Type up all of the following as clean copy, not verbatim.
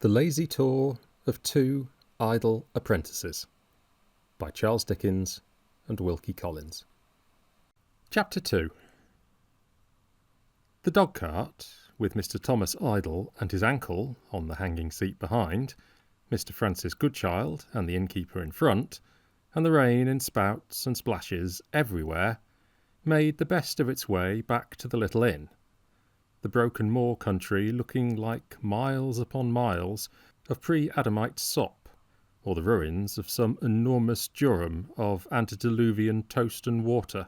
The Lazy Tour of Two Idle Apprentices by Charles Dickens and Wilkie Collins. Chapter 2. The dog-cart, with Mr. Thomas Idle and his ankle on the hanging seat behind, Mr. Francis Goodchild and the innkeeper in front, and the rain in spouts and splashes everywhere, made the best of its way back to the little inn. The broken moor country looking like miles upon miles of pre-Adamite sop, or the ruins of some enormous Durham of antediluvian toast and water.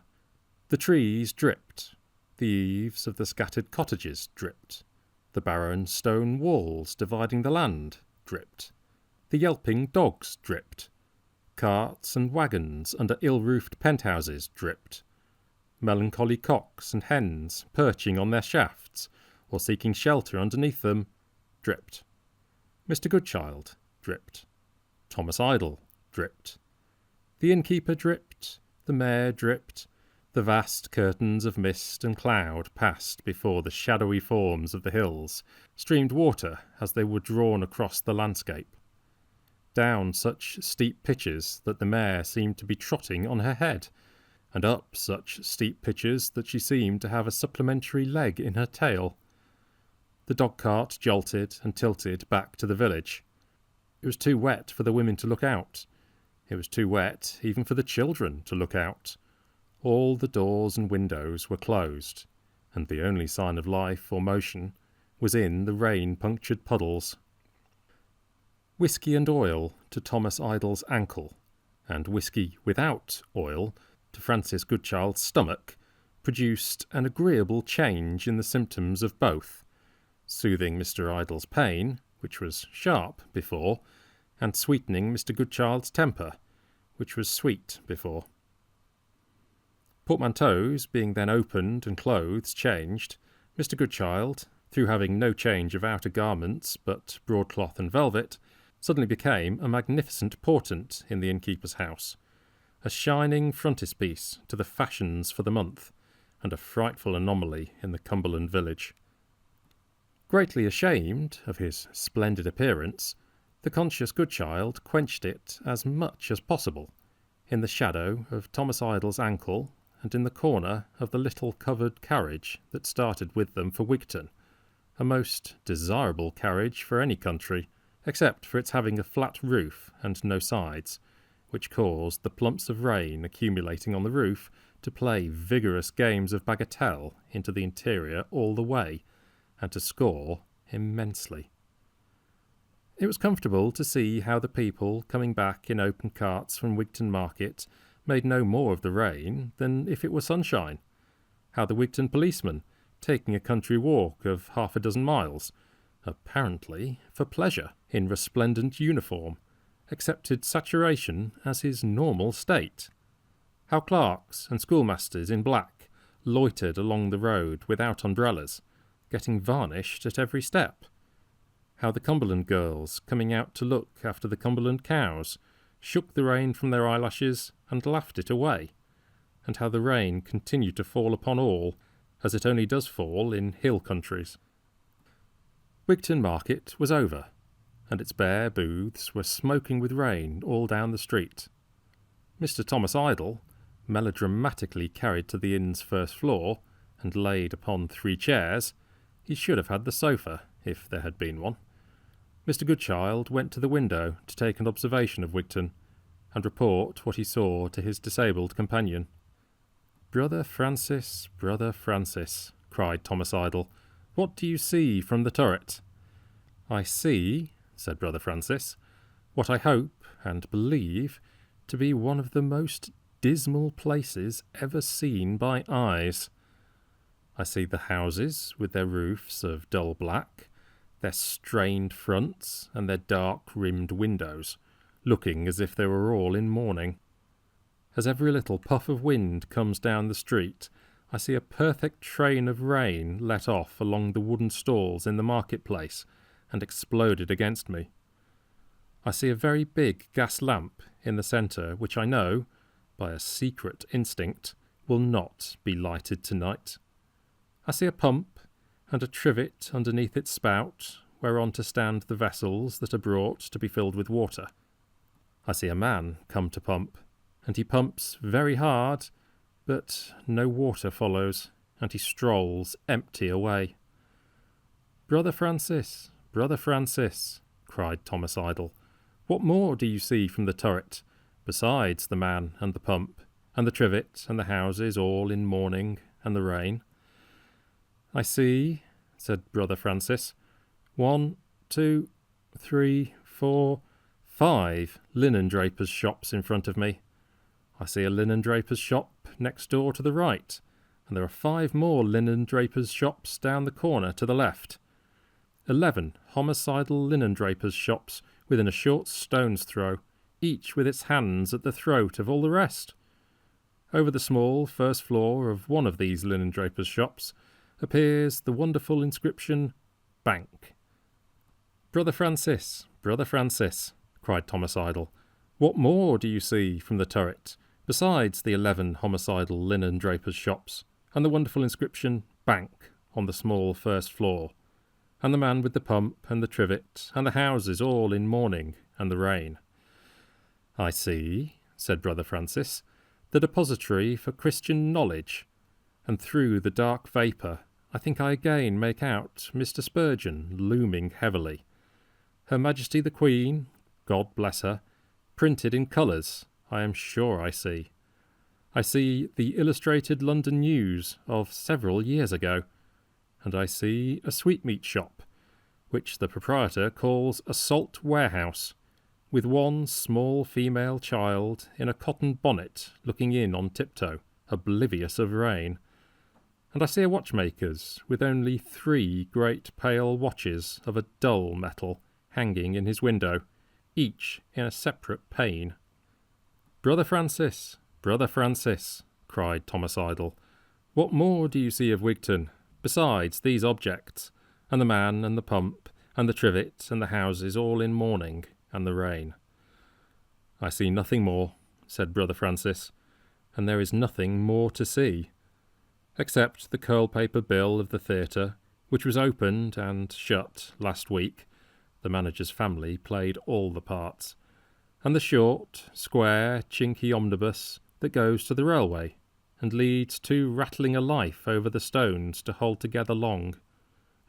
The trees dripped, the eaves of the scattered cottages dripped, the barren stone walls dividing the land dripped, the yelping dogs dripped, carts and wagons under ill-roofed penthouses dripped, melancholy cocks and hens perching on their shafts or seeking shelter underneath them dripped. Mr. Goodchild dripped. Thomas Idle dripped. The innkeeper dripped. The mayor dripped. The vast curtains of mist and cloud passed before the shadowy forms of the hills, streamed water as they were drawn across the landscape. Down such steep pitches that the mare seemed to be trotting on her head, and up such steep pitches that she seemed to have a supplementary leg in her tail. The dog-cart jolted and tilted back to the village. It was too wet for the women to look out. It was too wet even for the children to look out. All the doors and windows were closed, and the only sign of life or motion was in the rain-punctured puddles. Whisky and oil to Thomas Idle's ankle, and whisky without oil to Francis Goodchild's stomach, produced an agreeable change in the symptoms of both, soothing Mr. Idle's pain, which was sharp before, and sweetening Mr. Goodchild's temper, which was sweet before. Portmanteaus being then opened and clothes changed, Mr. Goodchild, through having no change of outer garments but broadcloth and velvet, suddenly became a magnificent portent in the innkeeper's house, a shining frontispiece to the fashions for the month, and a frightful anomaly in the Cumberland village. Greatly ashamed of his splendid appearance, the conscious Goodchild quenched it as much as possible, in the shadow of Thomas Idle's ankle and in the corner of the little covered carriage that started with them for Wigton, a most desirable carriage for any country, except for its having a flat roof and no sides, which caused the plumps of rain accumulating on the roof to play vigorous games of bagatelle into the interior all the way, and to score immensely. It was comfortable to see how the people coming back in open carts from Wigton Market made no more of the rain than if it were sunshine, how the Wigton policeman, taking a country walk of 6 miles, apparently for pleasure, in resplendent uniform, accepted saturation as his normal state, how clerks and schoolmasters in black loitered along the road without umbrellas, getting varnished at every step, how the Cumberland girls, coming out to look after the Cumberland cows, shook the rain from their eyelashes and laughed it away, and how the rain continued to fall upon all, as it only does fall in hill countries. Wigton Market was over, and its bare booths were smoking with rain all down the street. Mr. Thomas Idle, melodramatically carried to the inn's first floor, and laid upon 3 chairs, he should have had the sofa, if there had been one. Mr. Goodchild went to the window to take an observation of Wigton, and report what he saw to his disabled companion. Brother Francis, cried Thomas Idle, what do you see from the turret? I see, said Brother Francis, what I hope and believe to be one of the most dismal places ever seen by eyes. I see the houses with their roofs of dull black, their strained fronts and their dark-rimmed windows, looking as if they were all in mourning. As every little puff of wind comes down the street, I see a perfect train of rain let off along the wooden stalls in the market-place and exploded against me. I see a very big gas lamp in the centre which I know, by a secret instinct, will not be lighted tonight. I see a pump and a trivet underneath its spout, whereon to stand the vessels that are brought to be filled with water. I see a man come to pump, and he pumps very hard, but no water follows, and he strolls empty away. "Brother Francis, Brother Francis," cried Thomas Idle, "what more do you see from the turret, besides the man and the pump, and the trivet and the houses all in mourning and the rain?" "I see," said Brother Francis, 1, 2, 3, 4, 5 linen-drapers' shops in front of me. I see a linen-draper's shop next door to the right, and there are 5 more linen-drapers' shops down the corner to the left. 11 homicidal linen-drapers' shops within a short stone's throw, each with its hands at the throat of all the rest. Over the small first floor of one of these linen-drapers' shops appears the wonderful inscription, Bank. "Brother Francis, Brother Francis," cried Thomas Idle, "what more do you see from the turret, besides the 11 homicidal linen-drapers' shops, and the wonderful inscription, Bank, on the small first floor, and the man with the pump and the trivet, and the houses all in mourning and the rain?" "I see," said Brother Francis, "the depository for Christian knowledge, and through the dark vapour I think I again make out Mr. Spurgeon looming heavily. Her Majesty the Queen, God bless her, printed in colours, I am sure I see. I see the Illustrated London News of several years ago, and I see a sweetmeat shop, which the proprietor calls a salt warehouse, with one small female child in a cotton bonnet looking in on tiptoe, oblivious of rain. And I see a watchmaker's, with only 3 great pale watches of a dull metal hanging in his window, each in a separate pane. "Brother Francis, Brother Francis," cried Thomas Idle, "what more do you see of Wigton, besides these objects, and the man and the pump, and the trivet, and the houses all in mourning and the rain?" "I see nothing more," said Brother Francis, "and there is nothing more to see, except the curl-paper bill of the theatre, which was opened and shut last week. The manager's family played all the parts, and the short, square, chinky omnibus that goes to the railway, and leads too rattling a life over the stones to hold together long.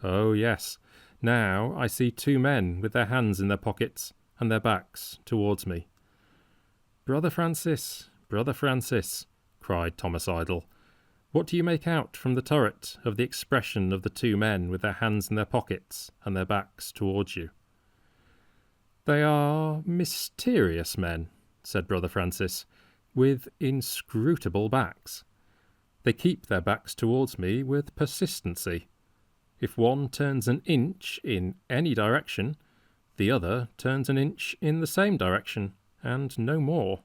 Oh, yes, now I see 2 men with their hands in their pockets, and their backs towards me." "Brother Francis, Brother Francis," cried Thomas Idle, "what do you make out from the turret of the expression of the 2 men with their hands in their pockets and their backs towards you?" "They are mysterious men," said Brother Francis, "with inscrutable backs. They keep their backs towards me with persistency. If one turns an inch in any direction, the other turns an inch in the same direction, and no more.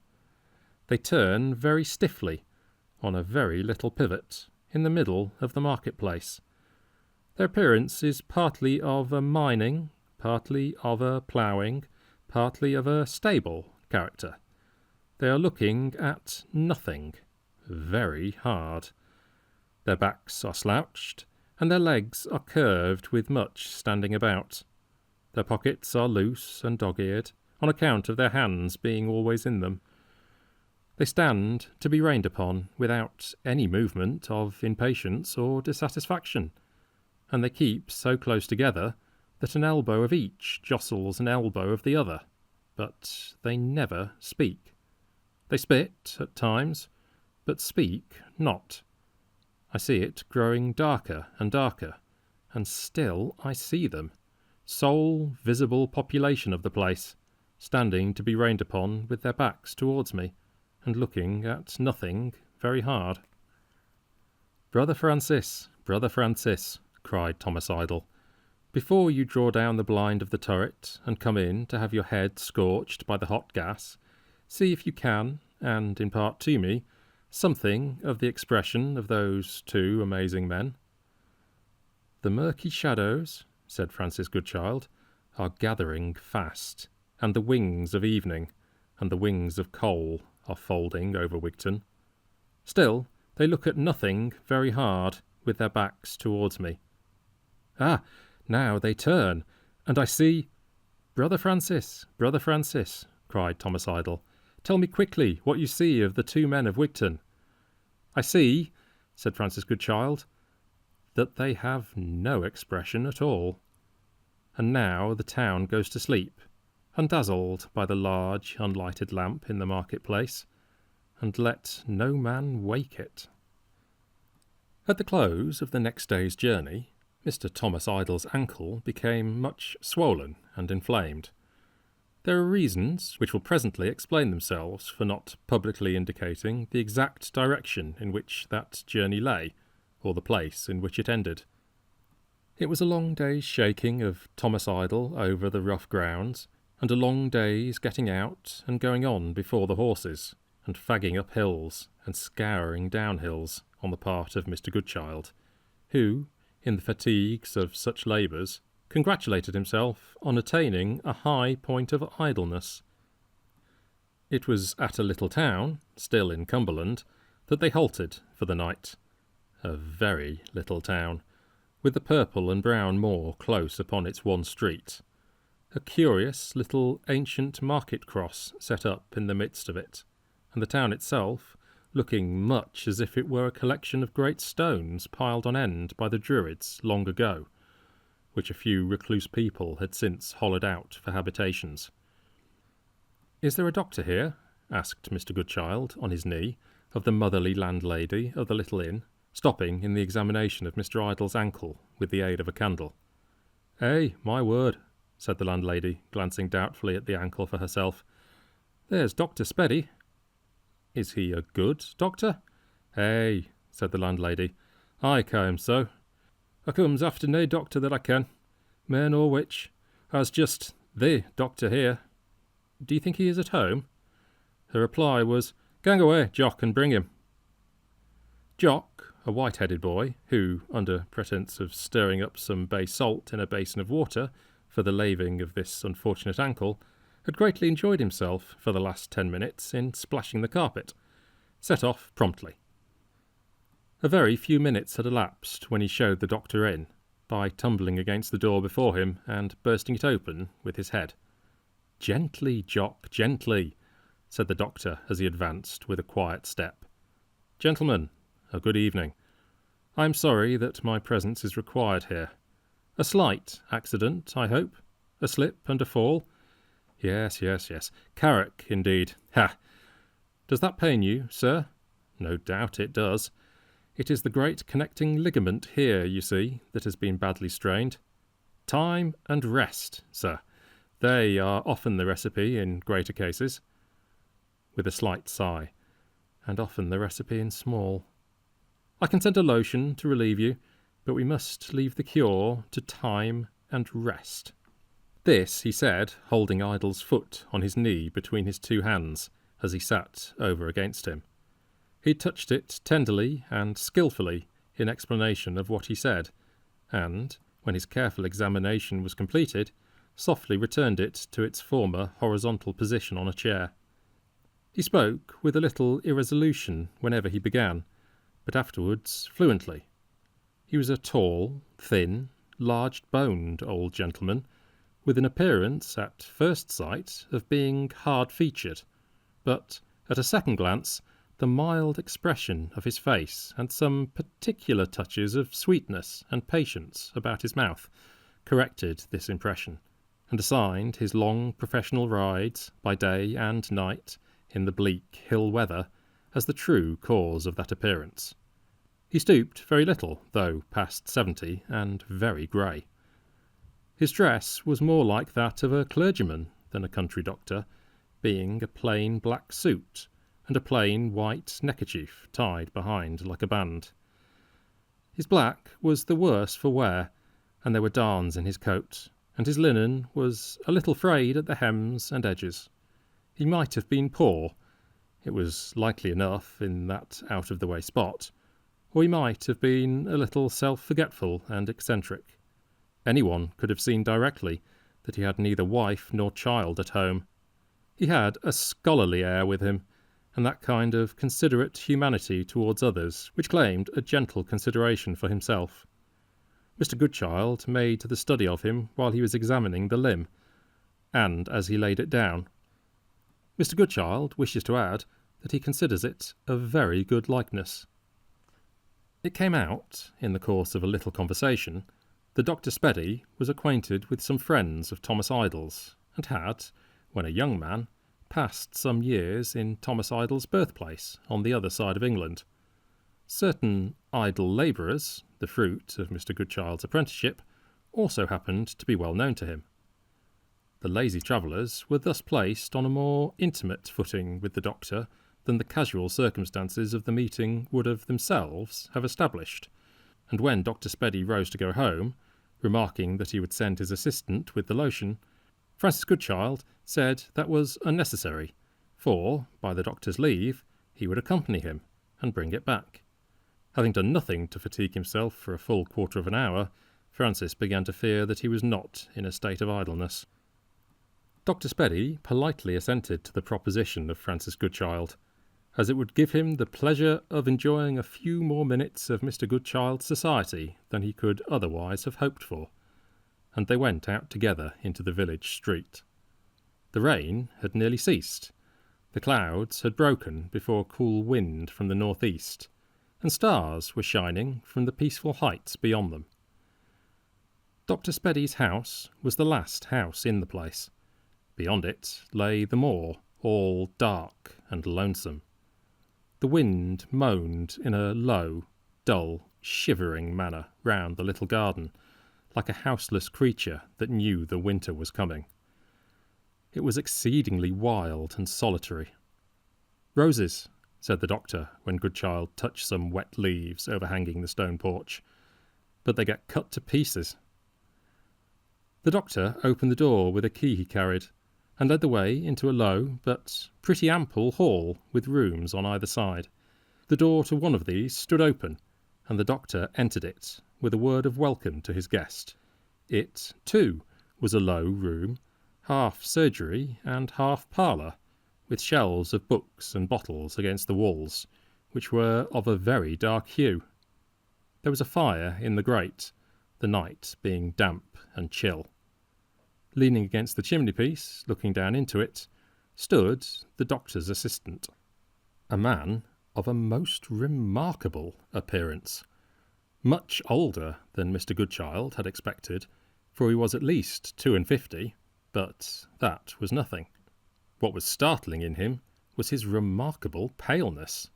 They turn very stiffly, on a very little pivot, in the middle of the marketplace. Their appearance is partly of a mining, partly of a ploughing, partly of a stable character. They are looking at nothing, very hard. Their backs are slouched, and their legs are curved with much standing about. Their pockets are loose and dog-eared, on account of their hands being always in them. They stand to be rained upon without any movement of impatience or dissatisfaction, and they keep so close together that an elbow of each jostles an elbow of the other, but they never speak. They spit at times, but speak not. I see it growing darker and darker, and still I see them, sole visible population of the place, standing to be rained upon with their backs towards me, and looking at nothing very hard." "Brother Francis, Brother Francis," cried Thomas Idle, "before you draw down the blind of the turret and come in to have your head scorched by the hot gas, see if you can, and impart to me, something of the expression of those 2 amazing men." "The murky shadows," said Francis Goodchild, "are gathering fast, and the wings of evening and the wings of coal are folding over Wigton. Still, they look at nothing very hard, with their backs towards me. Ah, now they turn, And I see— Brother Francis, cried Thomas Idle, tell me quickly what you see of the 2 men of Wigton. I see, said Francis Goodchild, that they have no expression at all. And now the town goes to sleep, undazzled by the large unlighted lamp in the market-place, and let no man wake it. At the close of the next day's journey, Mr. Thomas Idle's ankle became much swollen and inflamed. There are reasons which will presently explain themselves for not publicly indicating the exact direction in which that journey lay, or the place in which it ended. It was a long day's shaking of Thomas Idle over the rough grounds, and a long day's getting out and going on before the horses, and fagging up hills and scouring down hills on the part of Mr. Goodchild, who, in the fatigues of such labours, congratulated himself on attaining a high point of idleness. It was at a little town, still in Cumberland, that they halted for the night. A very little town, with the purple and brown moor close upon its one street, a curious little ancient market cross set up in the midst of it, and the town itself looking much as if it were a collection of great stones piled on end by the Druids long ago, which a few recluse people had since hollowed out for habitations. "Is there a doctor here?" asked Mr. Goodchild, on his knee, of the motherly landlady of the little inn, stopping in the examination of Mr. Idle's ankle with the aid of a candle. "Eh, my word," said the landlady, glancing doubtfully at the ankle for herself. "There's Dr. Speddy." "Is he a good doctor?" "Eh," said the landlady, "I came so. I comes after nae doctor that I ken, man or witch. I's just the doctor here." "Do you think he is at home?" Her reply was, "Gang away, Jock, and bring him." Jock, a white-headed boy, who, under pretence of stirring up some bay salt in a basin of water for the laving of this unfortunate ankle, had greatly enjoyed himself for the last 10 minutes in splashing the carpet, set off promptly. A very few minutes had elapsed when he showed the doctor in, by tumbling against the door before him and bursting it open with his head. "Gently, Jock, gently," said the doctor as he advanced with a quiet step. "Gentlemen, a good evening. I am sorry that my presence is required here. A slight accident, I hope? A slip and a fall? Yes. Carrick, indeed. Ha! Does that pain you, sir? No doubt it does. It is the great connecting ligament here, you see, that has been badly strained. Time and rest, sir. They are often the recipe in greater cases." With a slight sigh. "And often the recipe in small. I can send a lotion to relieve you, but we must leave the cure to time and rest." This he said, holding Idle's foot on his knee between his 2 hands, as he sat over against him. He touched it tenderly and skilfully in explanation of what he said, and, when his careful examination was completed, softly returned it to its former horizontal position on a chair. He spoke with a little irresolution whenever he began, but afterwards fluently. He was a tall, thin, large-boned old gentleman, with an appearance, at first sight, of being hard-featured, but, at a second glance, the mild expression of his face and some particular touches of sweetness and patience about his mouth corrected this impression, and assigned his long professional rides, by day and night, in the bleak hill weather, as the true cause of that appearance. He stooped very little, though past 70, and very grey. His dress was more like that of a clergyman than a country doctor, being a plain black suit, and a plain white neckerchief tied behind like a band. His black was the worse for wear, and there were darns in his coat, and his linen was a little frayed at the hems and edges. He might have been poor, it was likely enough in that out-of-the-way spot, or he might have been a little self-forgetful and eccentric. Anyone could have seen directly that he had neither wife nor child at home. He had a scholarly air with him, and that kind of considerate humanity towards others which claimed a gentle consideration for himself. Mr. Goodchild made the study of him while he was examining the limb, and as he laid it down. Mr. Goodchild wishes to add that he considers it a very good likeness. It came out, in the course of a little conversation, that Dr. Speddy was acquainted with some friends of Thomas Idle's, and had, when a young man, passed some years in Thomas Idle's birthplace on the other side of England. Certain idle labourers, the fruit of Mr. Goodchild's apprenticeship, also happened to be well known to him. The lazy travellers were thus placed on a more intimate footing with the doctor than the casual circumstances of the meeting would of themselves have established, and when Dr. Speddy rose to go home, remarking that he would send his assistant with the lotion, Francis Goodchild said that was unnecessary, for, by the doctor's leave, he would accompany him and bring it back. Having done nothing to fatigue himself for a full quarter of an hour, Francis began to fear that he was not in a state of idleness. Dr. Speddy politely assented to the proposition of Francis Goodchild, as it would give him the pleasure of enjoying a few more minutes of Mr. Goodchild's society than he could otherwise have hoped for, and they went out together into the village street. The rain had nearly ceased. The clouds had broken before a cool wind from the north-east, and stars were shining from the peaceful heights beyond them. Dr. Speddy's house was the last house in the place. Beyond it lay the moor, all dark and lonesome. The wind moaned in a low, dull, shivering manner round the little garden, like a houseless creature that knew the winter was coming. It was exceedingly wild and solitary. "Roses," said the doctor, when Goodchild touched some wet leaves overhanging the stone porch, "but they get cut to pieces." The doctor opened the door with a key he carried, and led the way into a low but pretty ample hall with rooms on either side. The door to one of these stood open, and the doctor entered it with a word of welcome to his guest. It, too, was a low room, half surgery and half parlour, with shelves of books and bottles against the walls, which were of a very dark hue. There was a fire in the grate, the night being damp and chill. Leaning against the chimney-piece, looking down into it, stood the doctor's assistant, a man of a most remarkable appearance, much older than Mr. Goodchild had expected, for he was at least 52, but that was nothing. What was startling in him was his remarkable paleness.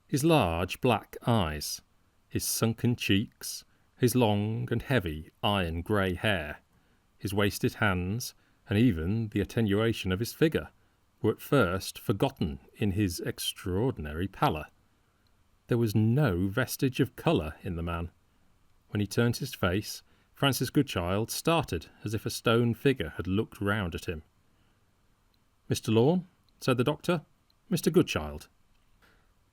His large black eyes, his sunken cheeks, his long and heavy iron grey hair, his wasted hands, and even the attenuation of his figure, were at first forgotten in his extraordinary pallor. There was no vestige of colour in the man. When he turned his face, Francis Goodchild started as if a stone figure had looked round at him. "Mr. Lorne," said the doctor, "Mr. Goodchild."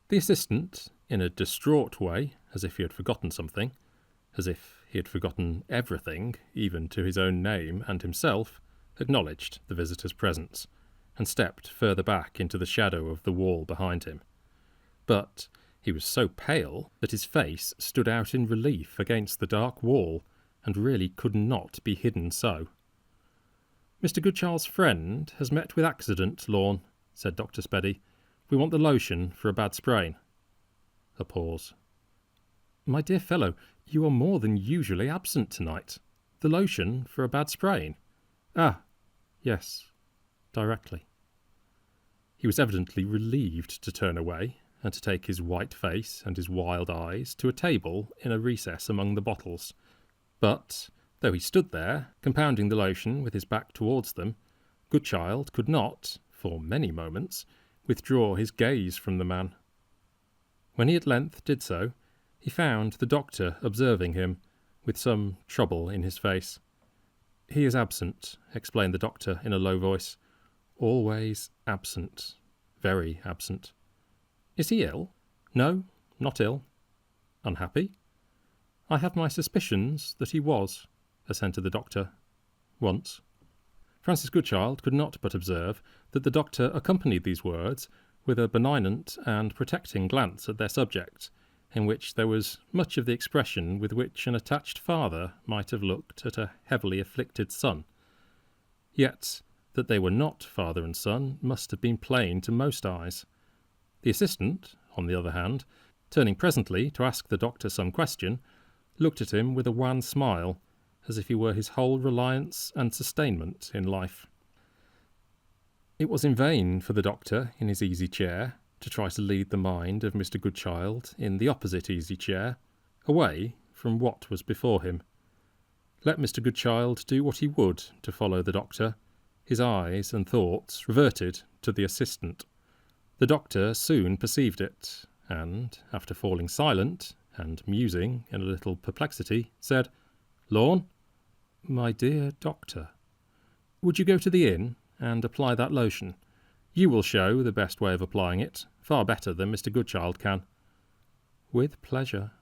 The assistant, in a distraught way, as if he had forgotten something, as if he had forgotten everything, even to his own name and himself, acknowledged the visitor's presence, and stepped further back into the shadow of the wall behind him. But he was so pale that his face stood out in relief against the dark wall, and really could not be hidden so. "Mr. Goodchild's friend has met with accident, Lorne," said Dr. Speddy. "We want the lotion for a bad sprain." A pause. "My dear fellow, you are more than usually absent tonight. The lotion for a bad sprain?" "Ah, yes, directly." He was evidently relieved to turn away, and to take his white face and his wild eyes to a table in a recess among the bottles. But, though he stood there, compounding the lotion with his back towards them, Goodchild could not, for many moments, withdraw his gaze from the man. When he at length did so, he found the doctor observing him, with some trouble in his face. "He is absent," explained the doctor in a low voice. "Always absent. Very absent." "Is he ill?" "No, not ill." "Unhappy?" "I have my suspicions that he was," assented the doctor. "Once." Francis Goodchild could not but observe that the doctor accompanied these words with a benignant and protecting glance at their subject, in which there was much of the expression with which an attached father might have looked at a heavily afflicted son. Yet that they were not father and son must have been plain to most eyes. The assistant, on the other hand, turning presently to ask the doctor some question, looked at him with a wan smile, as if he were his whole reliance and sustainment in life. It was in vain for the doctor, in his easy chair, to try to lead the mind of Mr. Goodchild in the opposite easy chair, away from what was before him. Let Mr. Goodchild do what he would to follow the doctor, his eyes and thoughts reverted to the assistant. The doctor soon perceived it, and, after falling silent, and musing in a little perplexity, said, "Lorne, my dear doctor, would you go to the inn and apply that lotion? You will show the best way of applying it, far better than Mr. Goodchild can." "With pleasure."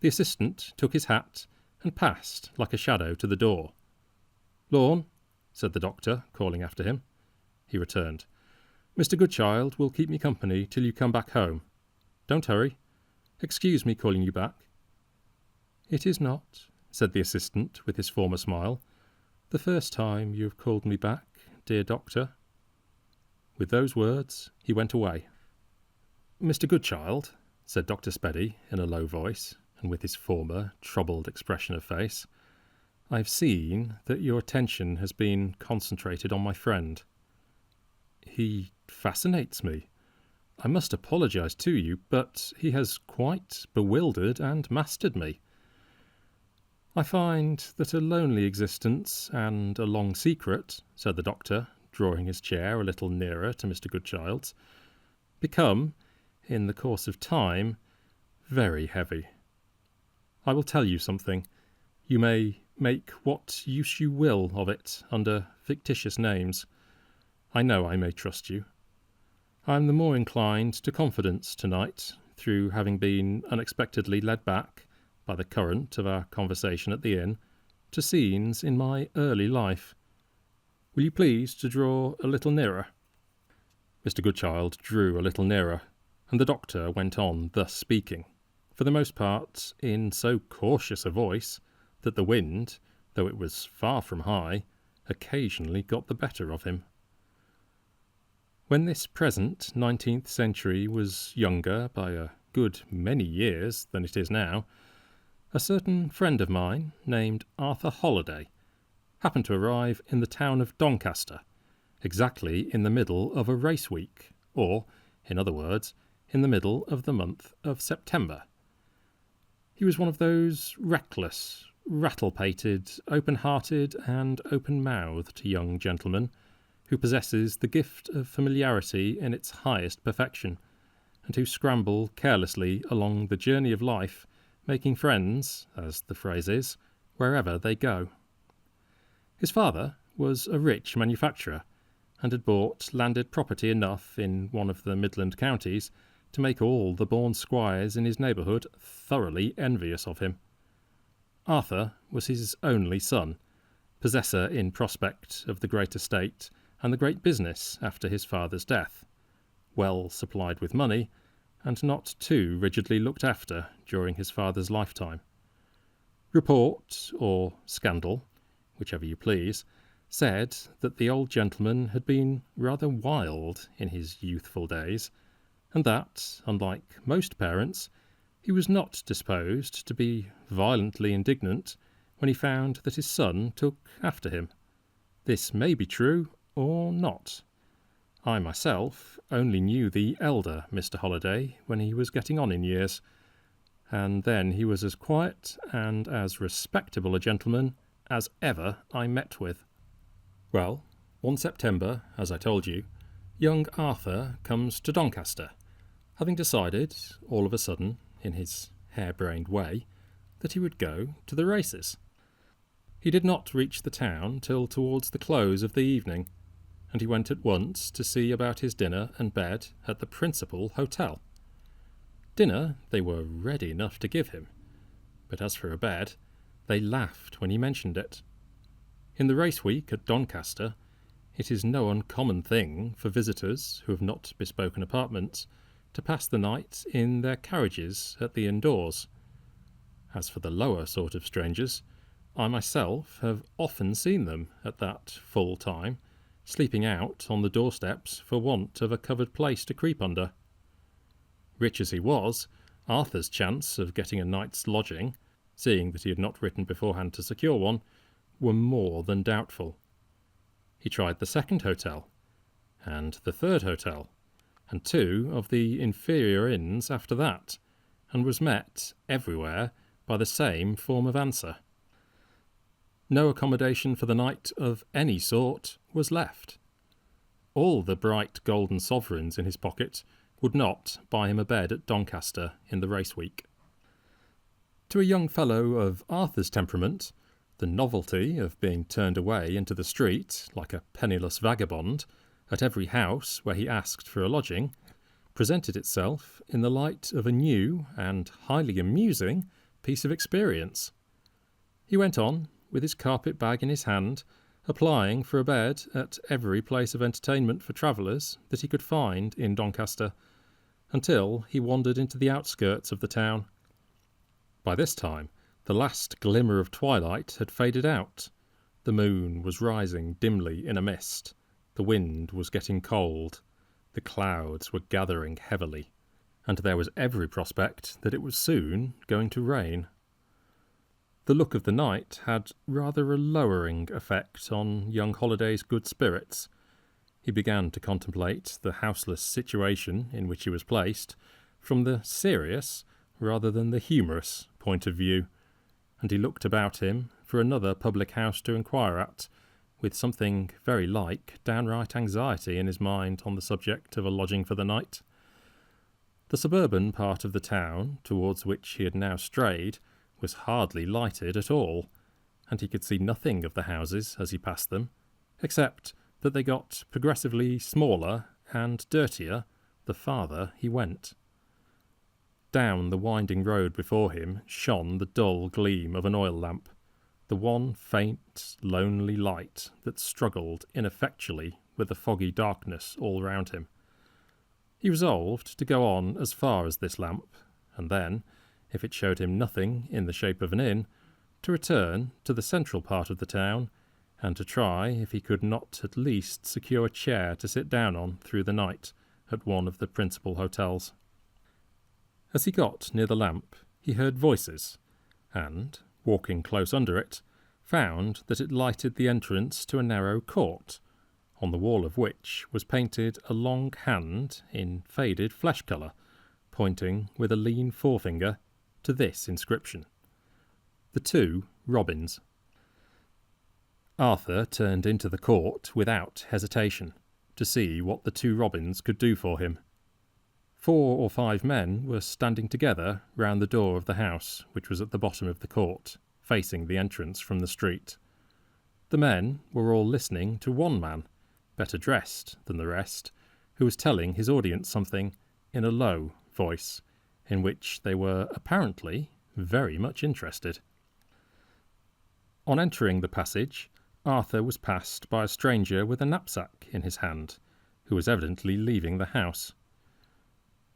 The assistant took his hat and passed like a shadow to the door. "Lorne," said the doctor, calling after him. He returned. "Mr. Goodchild will keep me company till you come back home. Don't hurry. Excuse me calling you back." "It is not," said the assistant with his former smile, "the first time you have called me back, dear doctor." With those words he went away. "Mr. Goodchild," said Dr. Speddy in a low voice, and with his former troubled expression of face, "I have seen that your attention has been concentrated on my friend. He fascinates me. I must apologize to you, but he has quite bewildered and mastered me. I find that a lonely existence and a long secret," said the doctor, drawing his chair a little nearer to Mr. Goodchild's, "become, in the course of time, very heavy. I will tell you something. You may make what use you will of it under fictitious names. I know I may trust you. I am the more inclined to confidence tonight, through having been unexpectedly led back, by the current of our conversation at the inn, to scenes in my early life. Will you please to draw a little nearer?" Mr. Goodchild drew a little nearer, and the doctor went on thus speaking, for the most part in so cautious a voice that the wind, though it was far from high, occasionally got the better of him. When this present 19th century was younger by a good many years than it is now, a certain friend of mine, named Arthur Holliday, happened to arrive in the town of Doncaster, exactly in the middle of a race week, or, in other words, in the middle of the month of September. He was one of those reckless, rattle-pated, open-hearted and open-mouthed young gentlemen who possesses the gift of familiarity in its highest perfection, and who scramble carelessly along the journey of life, making friends, as the phrase is, wherever they go. His father was a rich manufacturer, and had bought landed property enough in one of the Midland counties to make all the born squires in his neighbourhood thoroughly envious of him. Arthur was his only son, possessor in prospect of the great estate and the great business after his father's death, well supplied with money, and not too rigidly looked after during his father's lifetime. Report, or scandal, whichever you please, said that the old gentleman had been rather wild in his youthful days, and that, unlike most parents, he was not disposed to be violently indignant when he found that his son took after him. This may be true or not. I myself only knew the elder Mr. Holliday when he was getting on in years, and then he was as quiet and as respectable a gentleman as ever I met with. Well, one September, as I told you, young Arthur comes to Doncaster, having decided, all of a sudden, in his hare-brained way, that he would go to the races. He did not reach the town till towards the close of the evening, and he went at once to see about his dinner and bed at the principal hotel. Dinner they were ready enough to give him, but as for a bed, they laughed when he mentioned it. In the race week at Doncaster, it is no uncommon thing for visitors who have not bespoken apartments to pass the night in their carriages at the inn-doors. As for the lower sort of strangers, I myself have often seen them at that full time, sleeping out on the doorsteps for want of a covered place to creep under. Rich as he was, Arthur's chance of getting a night's lodging, seeing that he had not written beforehand to secure one, were more than doubtful. He tried the second hotel, and the third hotel, and 2 of the inferior inns after that, and was met everywhere by the same form of answer. No accommodation for the night of any sort was left. All the bright golden sovereigns in his pocket would not buy him a bed at Doncaster in the race week. To a young fellow of Arthur's temperament, the novelty of being turned away into the street, like a penniless vagabond, at every house where he asked for a lodging, presented itself in the light of a new and highly amusing piece of experience. He went on, with his carpet-bag in his hand, applying for a bed at every place of entertainment for travellers that he could find in Doncaster, until he wandered into the outskirts of the town. By this time, the last glimmer of twilight had faded out. The moon was rising dimly in a mist. The wind was getting cold. The clouds were gathering heavily, and there was every prospect that it was soon going to rain. The look of the night had rather a lowering effect on young Holliday's good spirits. He began to contemplate the houseless situation in which he was placed from the serious rather than the humorous point of view, and he looked about him for another public house to inquire at, with something very like downright anxiety in his mind on the subject of a lodging for the night. The suburban part of the town, towards which he had now strayed, was hardly lighted at all, and he could see nothing of the houses as he passed them, except that they got progressively smaller and dirtier the farther he went. Down the winding road before him shone the dull gleam of an oil lamp, the one faint, lonely light that struggled ineffectually with the foggy darkness all round him. He resolved to go on as far as this lamp, and then, if it showed him nothing in the shape of an inn, to return to the central part of the town, and to try if he could not at least secure a chair to sit down on through the night at one of the principal hotels. As he got near the lamp, he heard voices, and, walking close under it, found that it lighted the entrance to a narrow court, on the wall of which was painted a long hand in faded flesh colour, pointing with a lean forefinger to this inscription: "The 2 Robins." Arthur turned into the court without hesitation, to see what the 2 Robins could do for him. 4 or 5 men were standing together round the door of the house, which was at the bottom of the court, facing the entrance from the street. The men were all listening to one man, better dressed than the rest, who was telling his audience something in a low voice, in which they were apparently very much interested. On entering the passage, Arthur was passed by a stranger with a knapsack in his hand, who was evidently leaving the house.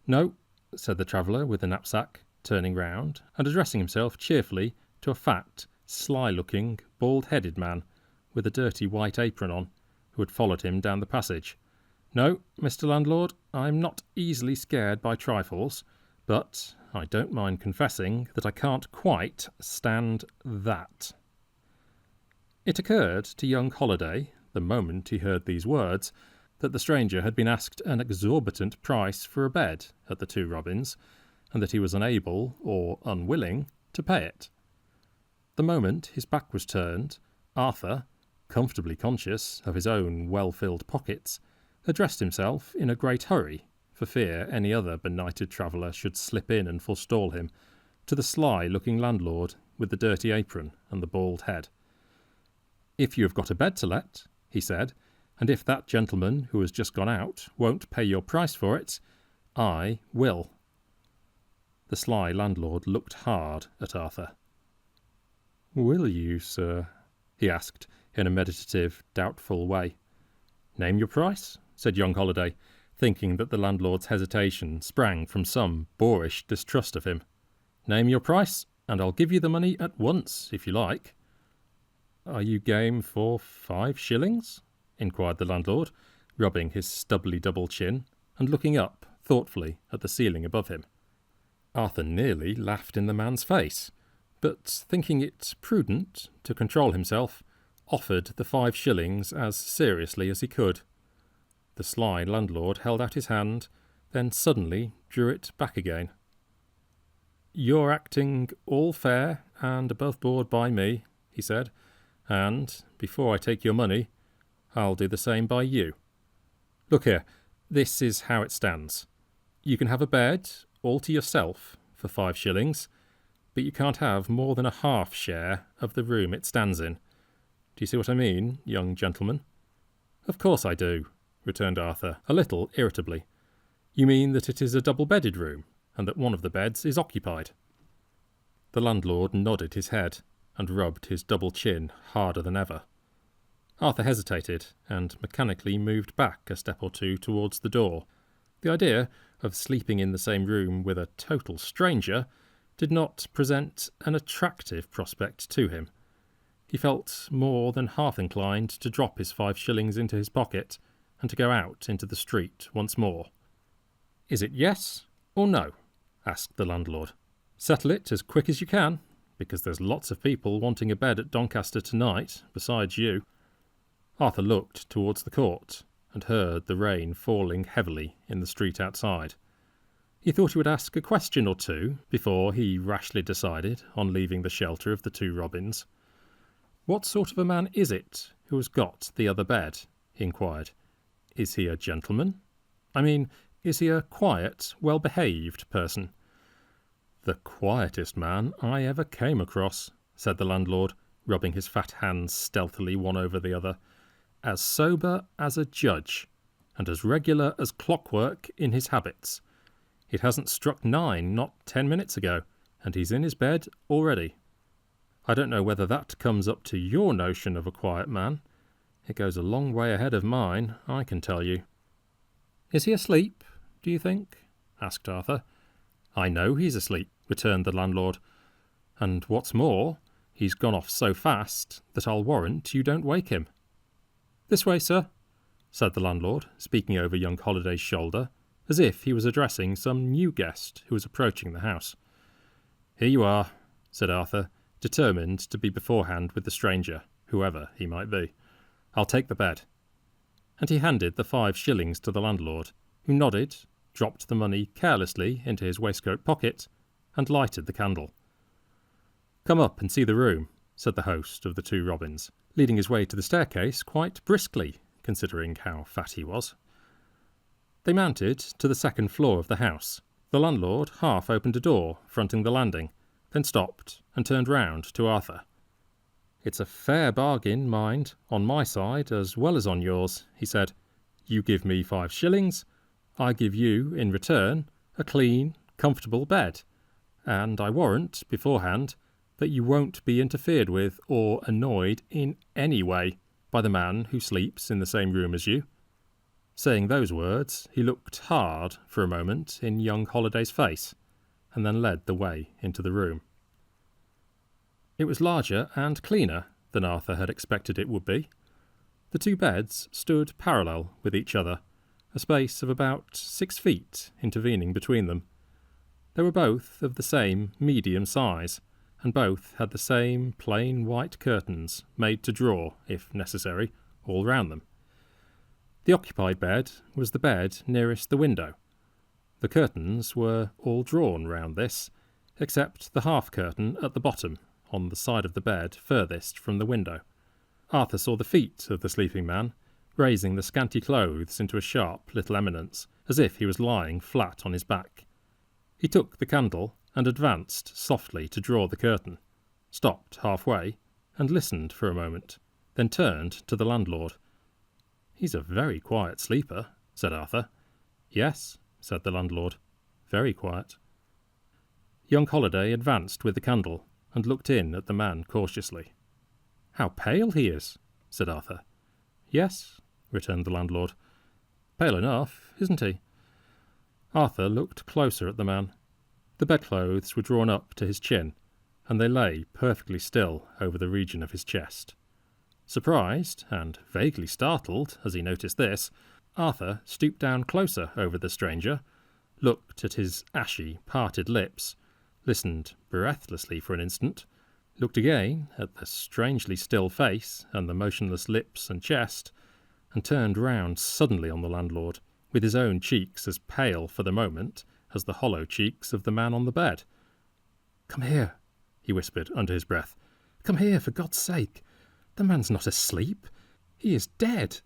"No," said the traveller with the knapsack, turning round and addressing himself cheerfully to a fat, sly-looking, bald-headed man with a dirty white apron on, who had followed him down the passage. "No, Mr. Landlord, I'm not easily scared by trifles, but I don't mind confessing that I can't quite stand that." It occurred to young Holliday, the moment he heard these words, that the stranger had been asked an exorbitant price for a bed at the 2 Robins, and that he was unable or unwilling to pay it. The moment his back was turned, Arthur, comfortably conscious of his own well-filled pockets, addressed himself in a great hurry, for fear any other benighted traveller should slip in and forestall him, to the sly-looking landlord with the dirty apron and the bald head. "If you have got a bed to let," he said, "and if that gentleman who has just gone out won't pay your price for it, I will." The sly landlord looked hard at Arthur. "Will you, sir?" he asked, in a meditative, doubtful way. "Name your price," said young Holliday, thinking that the landlord's hesitation sprang from some boorish distrust of him. "Name your price, and I'll give you the money at once, if you like." "Are you game for 5 shillings?" inquired the landlord, rubbing his stubbly double chin and looking up thoughtfully at the ceiling above him. Arthur nearly laughed in the man's face, but thinking it prudent to control himself, offered the 5 shillings as seriously as he could. The sly landlord held out his hand, then suddenly drew it back again. "You're acting all fair and above board by me," he said, "and, before I take your money, I'll do the same by you. Look here, this is how it stands. You can have a bed, all to yourself, for 5 shillings, but you can't have more than a half share of the room it stands in. Do you see what I mean, young gentleman?" "Of course I do," returned Arthur, a little irritably. "You mean that it is a double-bedded room, and that one of the beds is occupied?" The landlord nodded his head, and rubbed his double chin harder than ever. Arthur hesitated, and mechanically moved back a step or two towards the door. The idea of sleeping in the same room with a total stranger did not present an attractive prospect to him. He felt more than half inclined to drop his 5 shillings into his pocket and to go out into the street once more. "Is it yes or no?" asked the landlord. "Settle it as quick as you can, because there's lots of people wanting a bed at Doncaster tonight, besides you." Arthur looked towards the court and heard the rain falling heavily in the street outside. He thought he would ask a question or two before he rashly decided on leaving the shelter of the 2 robins. "What sort of a man is it who has got the other bed?" he inquired. "Is he a gentleman? I mean, is he a quiet, well-behaved person?" "The quietest man I ever came across," said the landlord, rubbing his fat hands stealthily one over the other. "As sober as a judge, and as regular as clockwork in his habits. It hasn't struck 9 not 10 minutes ago, and he's in his bed already. I don't know whether that comes up to your notion of a quiet man. It goes a long way ahead of mine, I can tell you." "Is he asleep, do you think?" asked Arthur. "I know he's asleep," returned the landlord. "And what's more, he's gone off so fast that I'll warrant you don't wake him." "This way, sir," said the landlord, speaking over young Holliday's shoulder, as if he was addressing some new guest who was approaching the house. "Here you are," said Arthur, determined to be beforehand with the stranger, whoever he might be. "I'll take the bed." And he handed the 5 shillings to the landlord, who nodded, dropped the money carelessly into his waistcoat pocket, and lighted the candle. "Come up and see the room," said the host of the 2 robins, leading his way to the staircase quite briskly, considering how fat he was. They mounted to the 2nd floor of the house. The landlord half opened a door fronting the landing, then stopped and turned round to Arthur. "It's a fair bargain, mind, on my side as well as on yours," he said. "You give me 5 shillings, I give you, in return, a clean, comfortable bed, and I warrant, beforehand, that you won't be interfered with or annoyed in any way by the man who sleeps in the same room as you." Saying those words, he looked hard for a moment in young Holliday's face, and then led the way into the room. It was larger and cleaner than Arthur had expected it would be. The 2 beds stood parallel with each other, a space of about 6 feet intervening between them. They were both of the same medium size, and both had the same plain white curtains made to draw, if necessary, all round them. The occupied bed was the bed nearest the window. The curtains were all drawn round this, except the half-curtain at the bottom, on the side of the bed furthest from the window. Arthur saw the feet of the sleeping man, raising the scanty clothes into a sharp little eminence, as if he was lying flat on his back. He took the candle and advanced softly to draw the curtain, stopped halfway, and listened for a moment, then turned to the landlord. "He's a very quiet sleeper," said Arthur. "Yes," said the landlord, "very quiet." Young Holliday advanced with the candle and looked in at the man cautiously. "How pale he is," said Arthur. "Yes," returned the landlord. Pale enough, isn't he?" Arthur looked closer at the man. The bedclothes were drawn up to his chin, and they lay perfectly still over the region of his chest. Surprised, and vaguely startled as he noticed this, Arthur stooped down closer over the stranger, looked at his ashy, parted lips, listened breathlessly for an instant, looked again at the strangely still face and the motionless lips and chest, and turned round suddenly on the landlord, with his own cheeks as pale for the moment as the hollow cheeks of the man on the bed. "Come here," he whispered under his breath. "Come here, for God's sake. The man's not asleep. He is dead."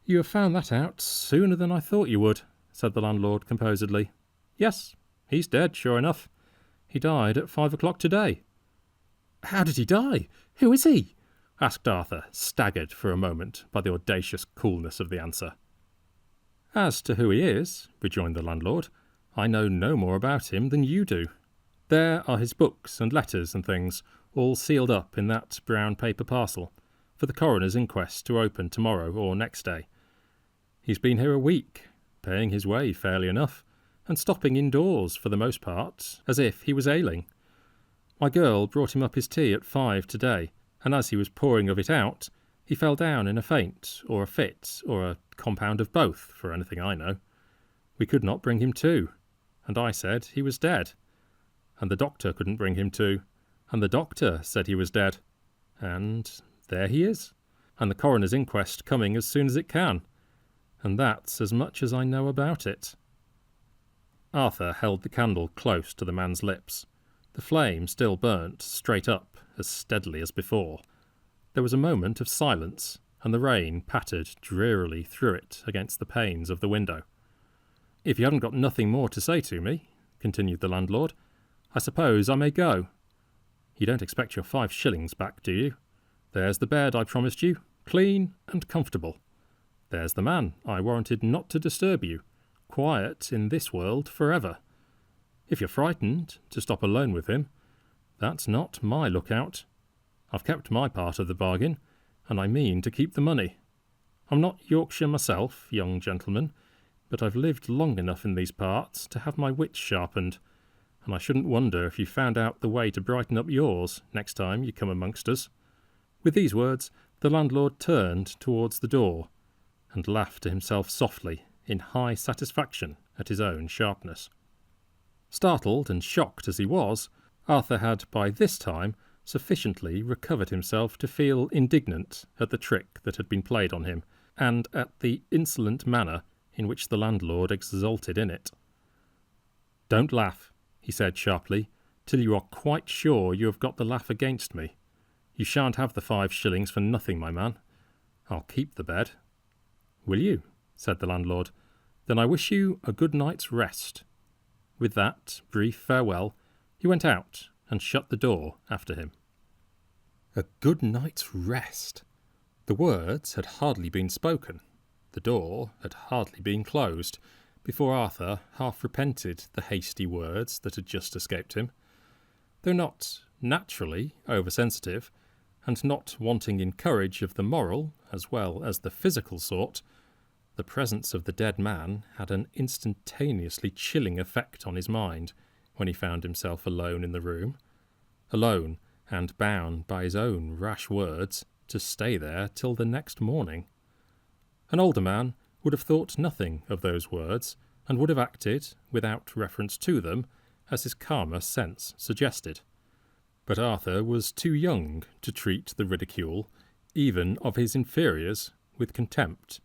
"You have found that out sooner than I thought you would," said the landlord composedly. "Yes, he's dead, sure enough. He died at 5 o'clock today." "How did he die? Who is he?" asked Arthur, staggered for a moment by the audacious coolness of the answer. "As to who he is," rejoined the landlord, "I know no more about him than you do. There are his books and letters and things, all sealed up in that brown paper parcel, for the coroner's inquest to open tomorrow or next day. He's been here a week, paying his way fairly enough, and stopping indoors for the most part, as if he was ailing. My girl brought him up his tea at 5 today, and as he was pouring of it out, he fell down in a faint, or a fit, or a compound of both, for anything I know. We could not bring him to, and I said he was dead. And the doctor couldn't bring him to, and the doctor said he was dead. And there he is, and the coroner's inquest coming as soon as it can. And that's as much as I know about it." Arthur held the candle close to the man's lips. The flame still burnt straight up, as steadily as before. There was a moment of silence, and the rain pattered drearily through it against the panes of the window. "If you haven't got nothing more to say to me," continued the landlord, "I suppose I may go. You don't expect your 5 shillings back, do you? There's the bed I promised you, clean and comfortable. There's the man I warranted not to disturb you, quiet in this world forever. If you're frightened to stop alone with him, that's not my lookout. I've kept my part of the bargain, and I mean to keep the money. I'm not Yorkshire myself, young gentleman, but I've lived long enough in these parts to have my wits sharpened, and I shouldn't wonder if you found out the way to brighten up yours next time you come amongst us." With these words, the landlord turned towards the door, and laughed to himself softly in high satisfaction at his own sharpness. Startled and shocked as he was, Arthur had by this time sufficiently recovered himself to feel indignant at the trick that had been played on him, and at the insolent manner in which the landlord exulted in it. "Don't laugh," he said sharply, "till you are quite sure you have got the laugh against me. You shan't have the 5 shillings for nothing, my man. I'll keep the bed." "Will you?" said the landlord. "Then I wish you a good night's rest." With that brief farewell, he went out and shut the door after him. A good night's rest! The words had hardly been spoken, the door had hardly been closed, before Arthur half repented the hasty words that had just escaped him. Though not naturally oversensitive, and not wanting in courage of the moral as well as the physical sort, the presence of the dead man had an instantaneously chilling effect on his mind when he found himself alone in the room, alone and bound by his own rash words to stay there till the next morning. An older man would have thought nothing of those words, and would have acted, without reference to them, as his calmer sense suggested. But Arthur was too young to treat the ridicule, even of his inferiors, with contempt,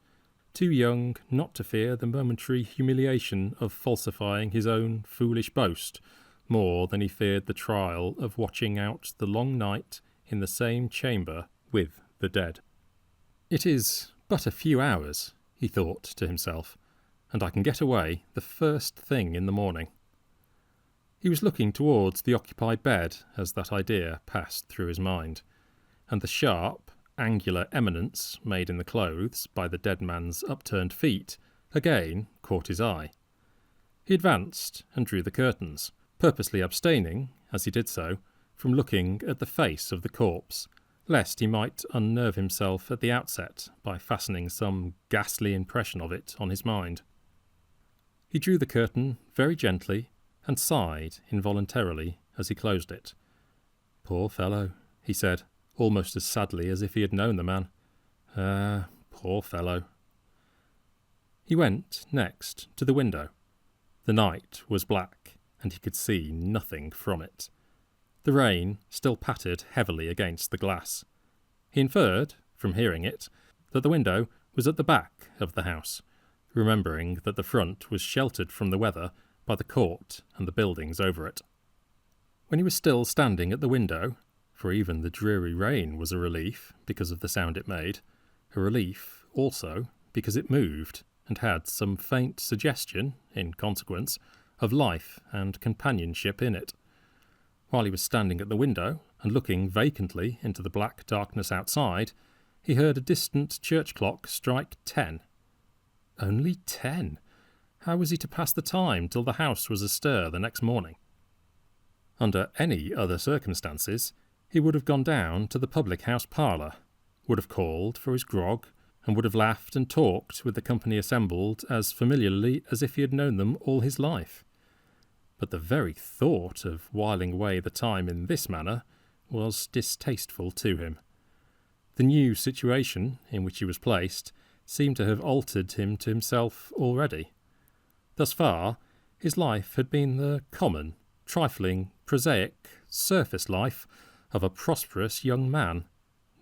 too young not to fear the momentary humiliation of falsifying his own foolish boast, more than he feared the trial of watching out the long night in the same chamber with the dead. "It is but a few hours," he thought to himself, "and I can get away the first thing in the morning." He was looking towards the occupied bed as that idea passed through his mind, and the sharp, angular eminence made in the clothes by the dead man's upturned feet again caught his eye. He advanced and drew the curtains, purposely abstaining, as he did so, from looking at the face of the corpse, lest he might unnerve himself at the outset by fastening some ghastly impression of it on his mind. He drew the curtain very gently and sighed involuntarily as he closed it. "Poor fellow," he said, almost as sadly as if he had known the man. "Ah, poor fellow." He went, next, to the window. The night was black, and he could see nothing from it. The rain still pattered heavily against the glass. He inferred, from hearing it, that the window was at the back of the house, remembering that the front was sheltered from the weather by the court and the buildings over it. When he was still standing at the window, for even the dreary rain was a relief because of the sound it made, a relief also because it moved and had some faint suggestion, in consequence, of life and companionship in it. While he was standing at the window and looking vacantly into the black darkness outside, he heard a distant church clock strike 10. Only 10! How was he to pass the time till the house was astir the next morning? Under any other circumstances, he would have gone down to the public-house parlour, would have called for his grog, and would have laughed and talked with the company assembled as familiarly as if he had known them all his life. But the very thought of whiling away the time in this manner was distasteful to him. The new situation in which he was placed seemed to have altered him to himself already. Thus far, his life had been the common, trifling, prosaic, surface life of a prosperous young man,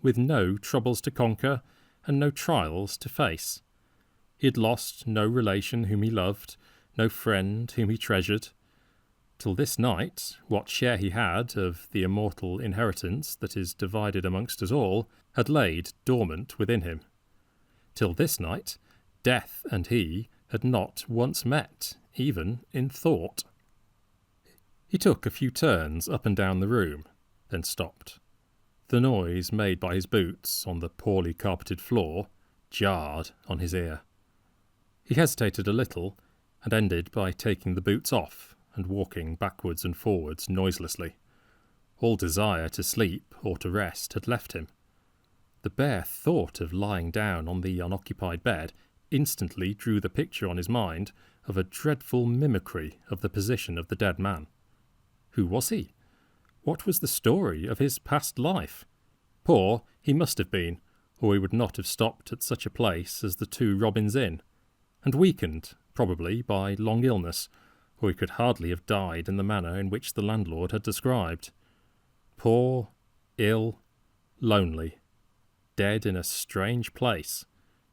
with no troubles to conquer and no trials to face. He had lost no relation whom he loved, no friend whom he treasured. Till this night, what share he had of the immortal inheritance that is divided amongst us all had laid dormant within him. Till this night, death and he had not once met, even in thought. He took a few turns up and down the room, then stopped. The noise made by his boots on the poorly carpeted floor jarred on his ear. He hesitated a little, and ended by taking the boots off and walking backwards and forwards noiselessly. All desire to sleep or to rest had left him. The bare thought of lying down on the unoccupied bed instantly drew the picture on his mind of a dreadful mimicry of the position of the dead man. Who was he? What was the story of his past life? Poor he must have been, or he would not have stopped at such a place as the Two Robins Inn, and weakened, probably, by long illness, or he could hardly have died in the manner in which the landlord had described. Poor, ill, lonely, dead in a strange place,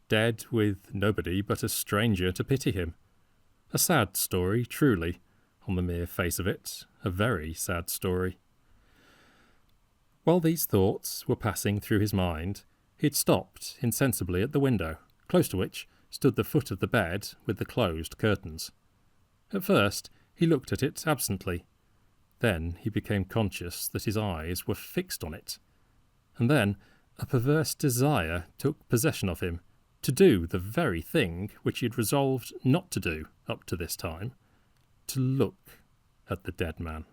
dead with nobody but a stranger to pity him. A sad story, truly, on the mere face of it, a very sad story. While these thoughts were passing through his mind, he had stopped insensibly at the window, close to which stood the foot of the bed with the closed curtains. At first he looked at it absently. Then he became conscious that his eyes were fixed on it. And then a perverse desire took possession of him, to do the very thing which he had resolved not to do up to this time, to look at the dead man.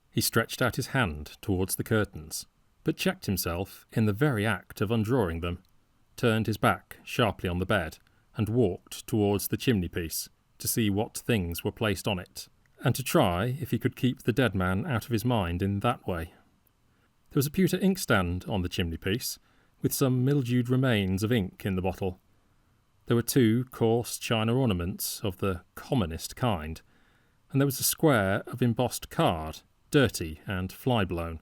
He stretched out his hand towards the curtains, but checked himself in the very act of undrawing them, turned his back sharply on the bed, and walked towards the chimney-piece to see what things were placed on it, and to try if he could keep the dead man out of his mind in that way. There was a pewter inkstand on the chimney-piece, with some mildewed remains of ink in the bottle. There were 2 coarse china ornaments of the commonest kind, and there was a square of embossed card, dirty and fly-blown,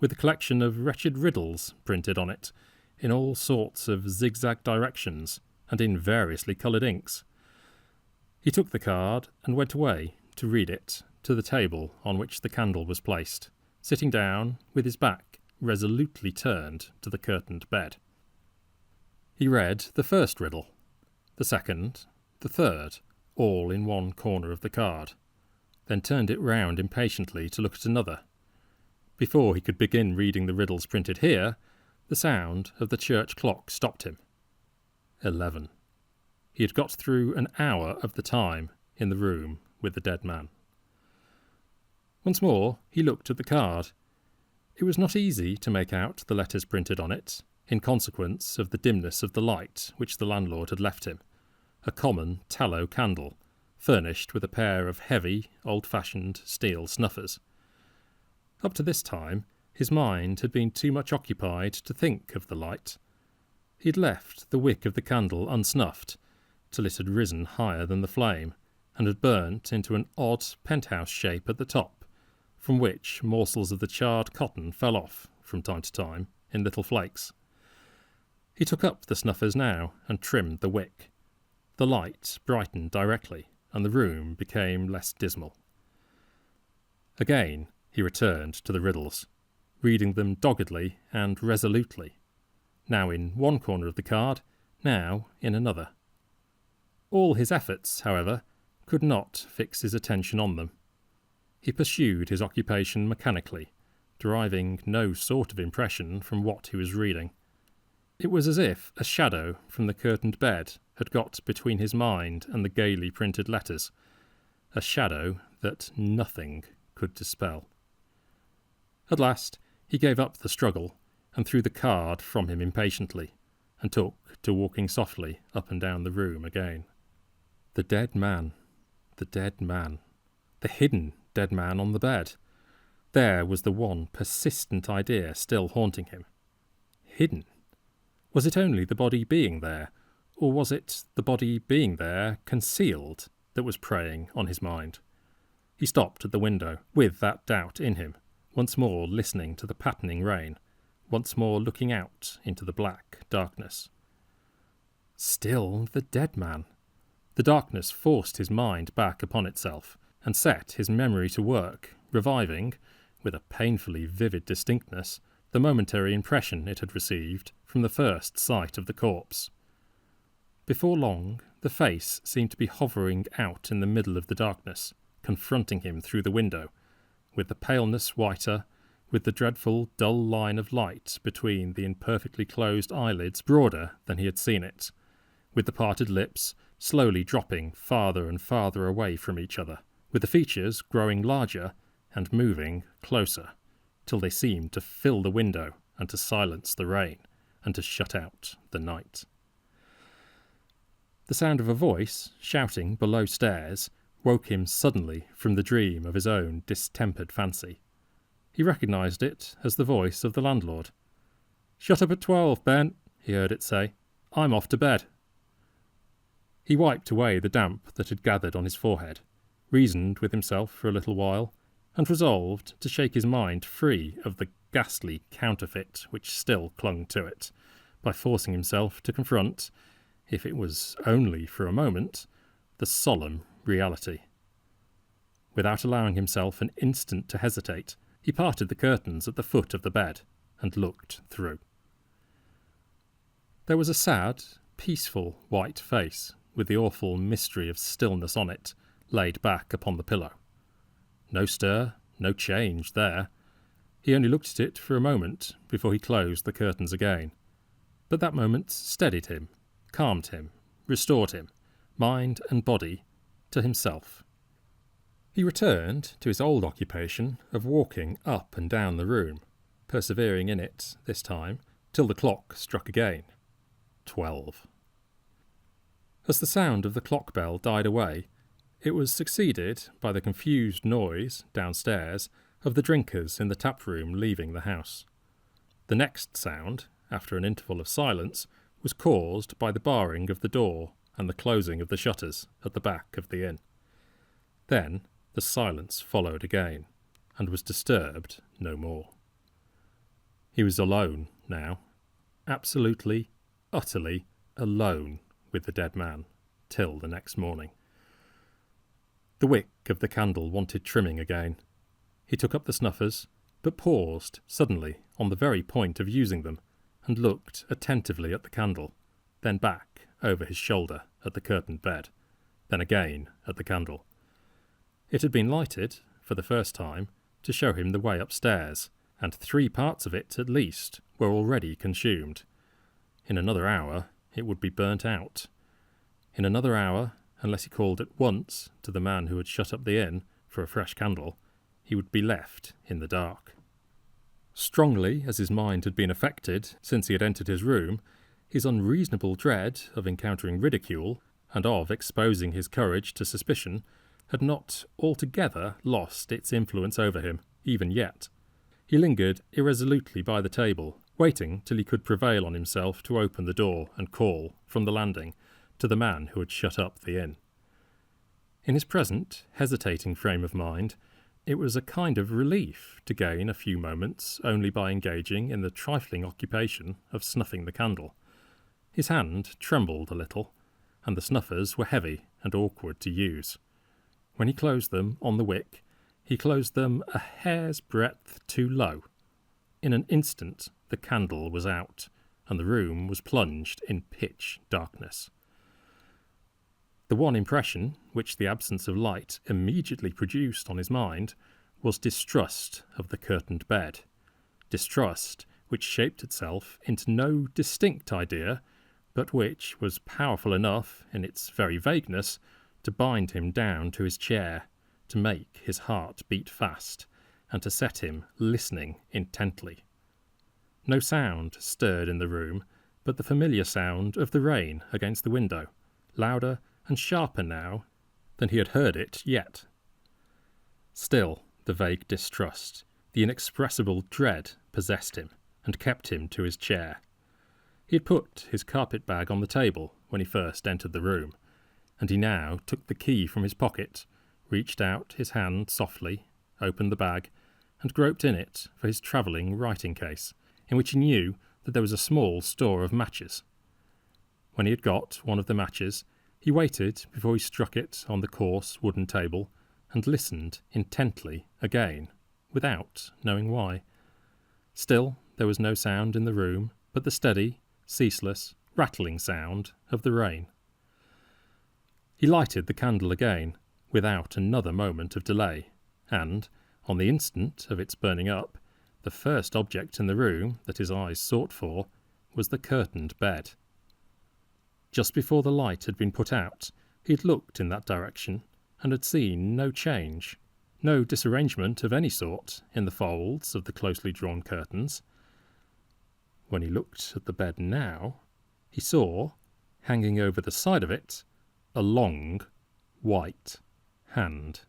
with a collection of wretched riddles printed on it, in all sorts of zigzag directions, and in variously coloured inks. He took the card and went away to read it to the table on which the candle was placed, sitting down with his back resolutely turned to the curtained bed. He read the first riddle, the second, the third, all in one corner of the card, then turned it round impatiently to look at another. Before he could begin reading the riddles printed here, the sound of the church clock stopped him. 11. He had got through an hour of the time in the room with the dead man. Once more he looked at the card. It was not easy to make out the letters printed on it, in consequence of the dimness of the light which the landlord had left him. A common tallow candle, furnished with a pair of heavy, old-fashioned steel snuffers. Up to this time, his mind had been too much occupied to think of the light. He had left the wick of the candle unsnuffed, till it had risen higher than the flame, and had burnt into an odd penthouse shape at the top, from which morsels of the charred cotton fell off, from time to time, in little flakes. He took up the snuffers now, and trimmed the wick. The light brightened directly, and the room became less dismal. Again he returned to the riddles, reading them doggedly and resolutely, now in one corner of the card, now in another. All his efforts, however, could not fix his attention on them. He pursued his occupation mechanically, deriving no sort of impression from what he was reading. It was as if a shadow from the curtained bed had got between his mind and the gaily printed letters, a shadow that nothing could dispel. At last he gave up the struggle and threw the card from him impatiently, and took to walking softly up and down the room again. The dead man, the dead man, the hidden dead man on the bed. There was the one persistent idea still haunting him. Hidden? Was it only the body being there, or was it the body being there concealed that was preying on his mind? He stopped at the window, with that doubt in him, once more listening to the pattening rain, once more looking out into the black darkness. Still the dead man. The darkness forced his mind back upon itself, and set his memory to work, reviving, with a painfully vivid distinctness, the momentary impression it had received from the first sight of the corpse. Before long, the face seemed to be hovering out in the middle of the darkness, confronting him through the window, with the paleness whiter, with the dreadful dull line of light between the imperfectly closed eyelids broader than he had seen it, with the parted lips slowly dropping farther and farther away from each other, with the features growing larger and moving closer, till they seemed to fill the window and to silence the rain and to shut out the night. The sound of a voice, shouting below stairs, woke him suddenly from the dream of his own distempered fancy. He recognised it as the voice of the landlord. "Shut up at 12, Ben," he heard it say. "I'm off to bed." He wiped away the damp that had gathered on his forehead, reasoned with himself for a little while, and resolved to shake his mind free of the ghastly counterfeit which still clung to it, by forcing himself to confront, if it was only for a moment, the solemn reality. Without allowing himself an instant to hesitate, he parted the curtains at the foot of the bed and looked through. There was a sad, peaceful white face, with the awful mystery of stillness on it, laid back upon the pillow. No stir, no change there. He only looked at it for a moment before he closed the curtains again. But that moment steadied him, calmed him, restored him, mind and body, to himself. He returned to his old occupation of walking up and down the room, persevering in it, this time, till the clock struck again. 12. As the sound of the clock bell died away, it was succeeded by the confused noise, downstairs, of the drinkers in the tap-room leaving the house. The next sound, after an interval of silence, was caused by the barring of the door and the closing of the shutters at the back of the inn. Then the silence followed again, and was disturbed no more. He was alone now, absolutely, utterly alone with the dead man, till the next morning. The wick of the candle wanted trimming again. He took up the snuffers, but paused suddenly on the very point of using them, and looked attentively at the candle, then back over his shoulder at the curtained bed, then again at the candle. It had been lighted, for the first time, to show him the way upstairs, and 3 parts of it, at least, were already consumed. In another hour it would be burnt out. In another hour, unless he called at once to the man who had shut up the inn for a fresh candle, he would be left in the dark. Strongly as his mind had been affected since he had entered his room, his unreasonable dread of encountering ridicule and of exposing his courage to suspicion had not altogether lost its influence over him, even yet. He lingered irresolutely by the table, waiting till he could prevail on himself to open the door and call, from the landing, to the man who had shut up the inn. In his present hesitating frame of mind, it was a kind of relief to gain a few moments only by engaging in the trifling occupation of snuffing the candle. His hand trembled a little, and the snuffers were heavy and awkward to use. When he closed them on the wick, he closed them a hair's breadth too low. In an instant the candle was out, and the room was plunged in pitch darkness. The one impression which the absence of light immediately produced on his mind was distrust of the curtained bed, distrust which shaped itself into no distinct idea, but which was powerful enough in its very vagueness to bind him down to his chair, to make his heart beat fast, and to set him listening intently. No sound stirred in the room but the familiar sound of the rain against the window, louder and sharper now than he had heard it yet. Still the vague distrust, the inexpressible dread possessed him and kept him to his chair. He had put his carpet-bag on the table when he first entered the room, and he now took the key from his pocket, reached out his hand softly, opened the bag, and groped in it for his travelling writing-case, in which he knew that there was a small store of matches. When he had got one of the matches, he waited before he struck it on the coarse wooden table, and listened intently again, without knowing why. Still there was no sound in the room but the steady, ceaseless, rattling sound of the rain. He lighted the candle again, without another moment of delay, and, on the instant of its burning up, the first object in the room that his eyes sought for was the curtained bed. Just before the light had been put out, he had looked in that direction, and had seen no change, no disarrangement of any sort in the folds of the closely drawn curtains. When he looked at the bed now, he saw, hanging over the side of it, a long, white hand.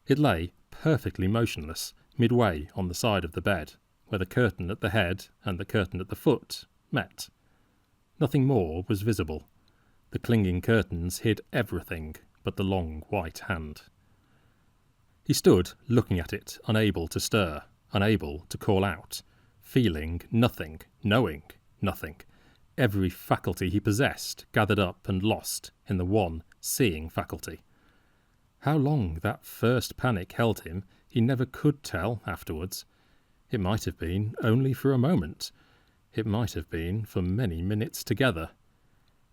It lay perfectly motionless, midway on the side of the bed, where the curtain at the head and the curtain at the foot met. Nothing more was visible. The clinging curtains hid everything but the long white hand. He stood looking at it, unable to stir, unable to call out, feeling nothing, knowing nothing, every faculty he possessed gathered up and lost in the one seeing faculty. How long that first panic held him he never could tell afterwards. It might have been only for a moment. It might have been for many minutes together.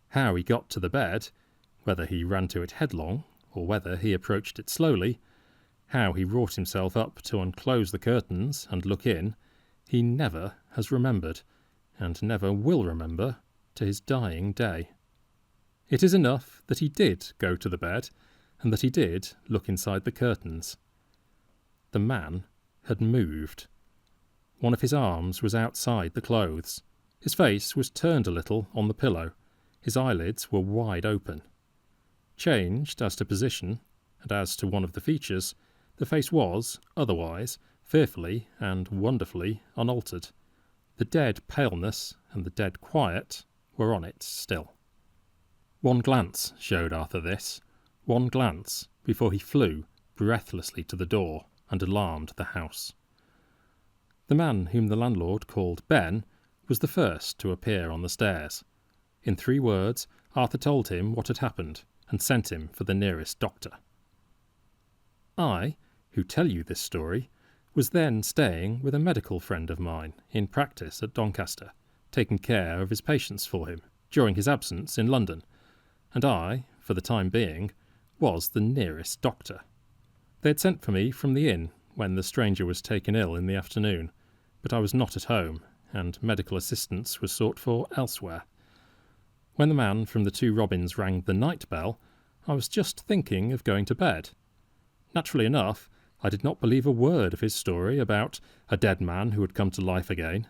How he got to the bed, whether he ran to it headlong, or whether he approached it slowly, how he wrought himself up to unclose the curtains and look in, he never has remembered, and never will remember to his dying day. It is enough that he did go to the bed, and that he did look inside the curtains. The man had moved. One of his arms was outside the clothes. His face was turned a little on the pillow. His eyelids were wide open. Changed as to position, and as to one of the features, the face was, otherwise, fearfully and wonderfully unaltered. The dead paleness and the dead quiet were on it still. One glance showed Arthur this, one glance before he flew breathlessly to the door and alarmed the house. The man whom the landlord called Ben was the first to appear on the stairs. In 3 words, Arthur told him what had happened, and sent him for the nearest doctor. I, who tell you this story, was then staying with a medical friend of mine in practice at Doncaster, taking care of his patients for him during his absence in London, and I, for the time being, was the nearest doctor. They had sent for me from the inn when the stranger was taken ill in the afternoon, but I was not at home, and medical assistance was sought for elsewhere. When the man from the 2 Robins rang the night bell, I was just thinking of going to bed. Naturally enough, I did not believe a word of his story about a dead man who had come to life again.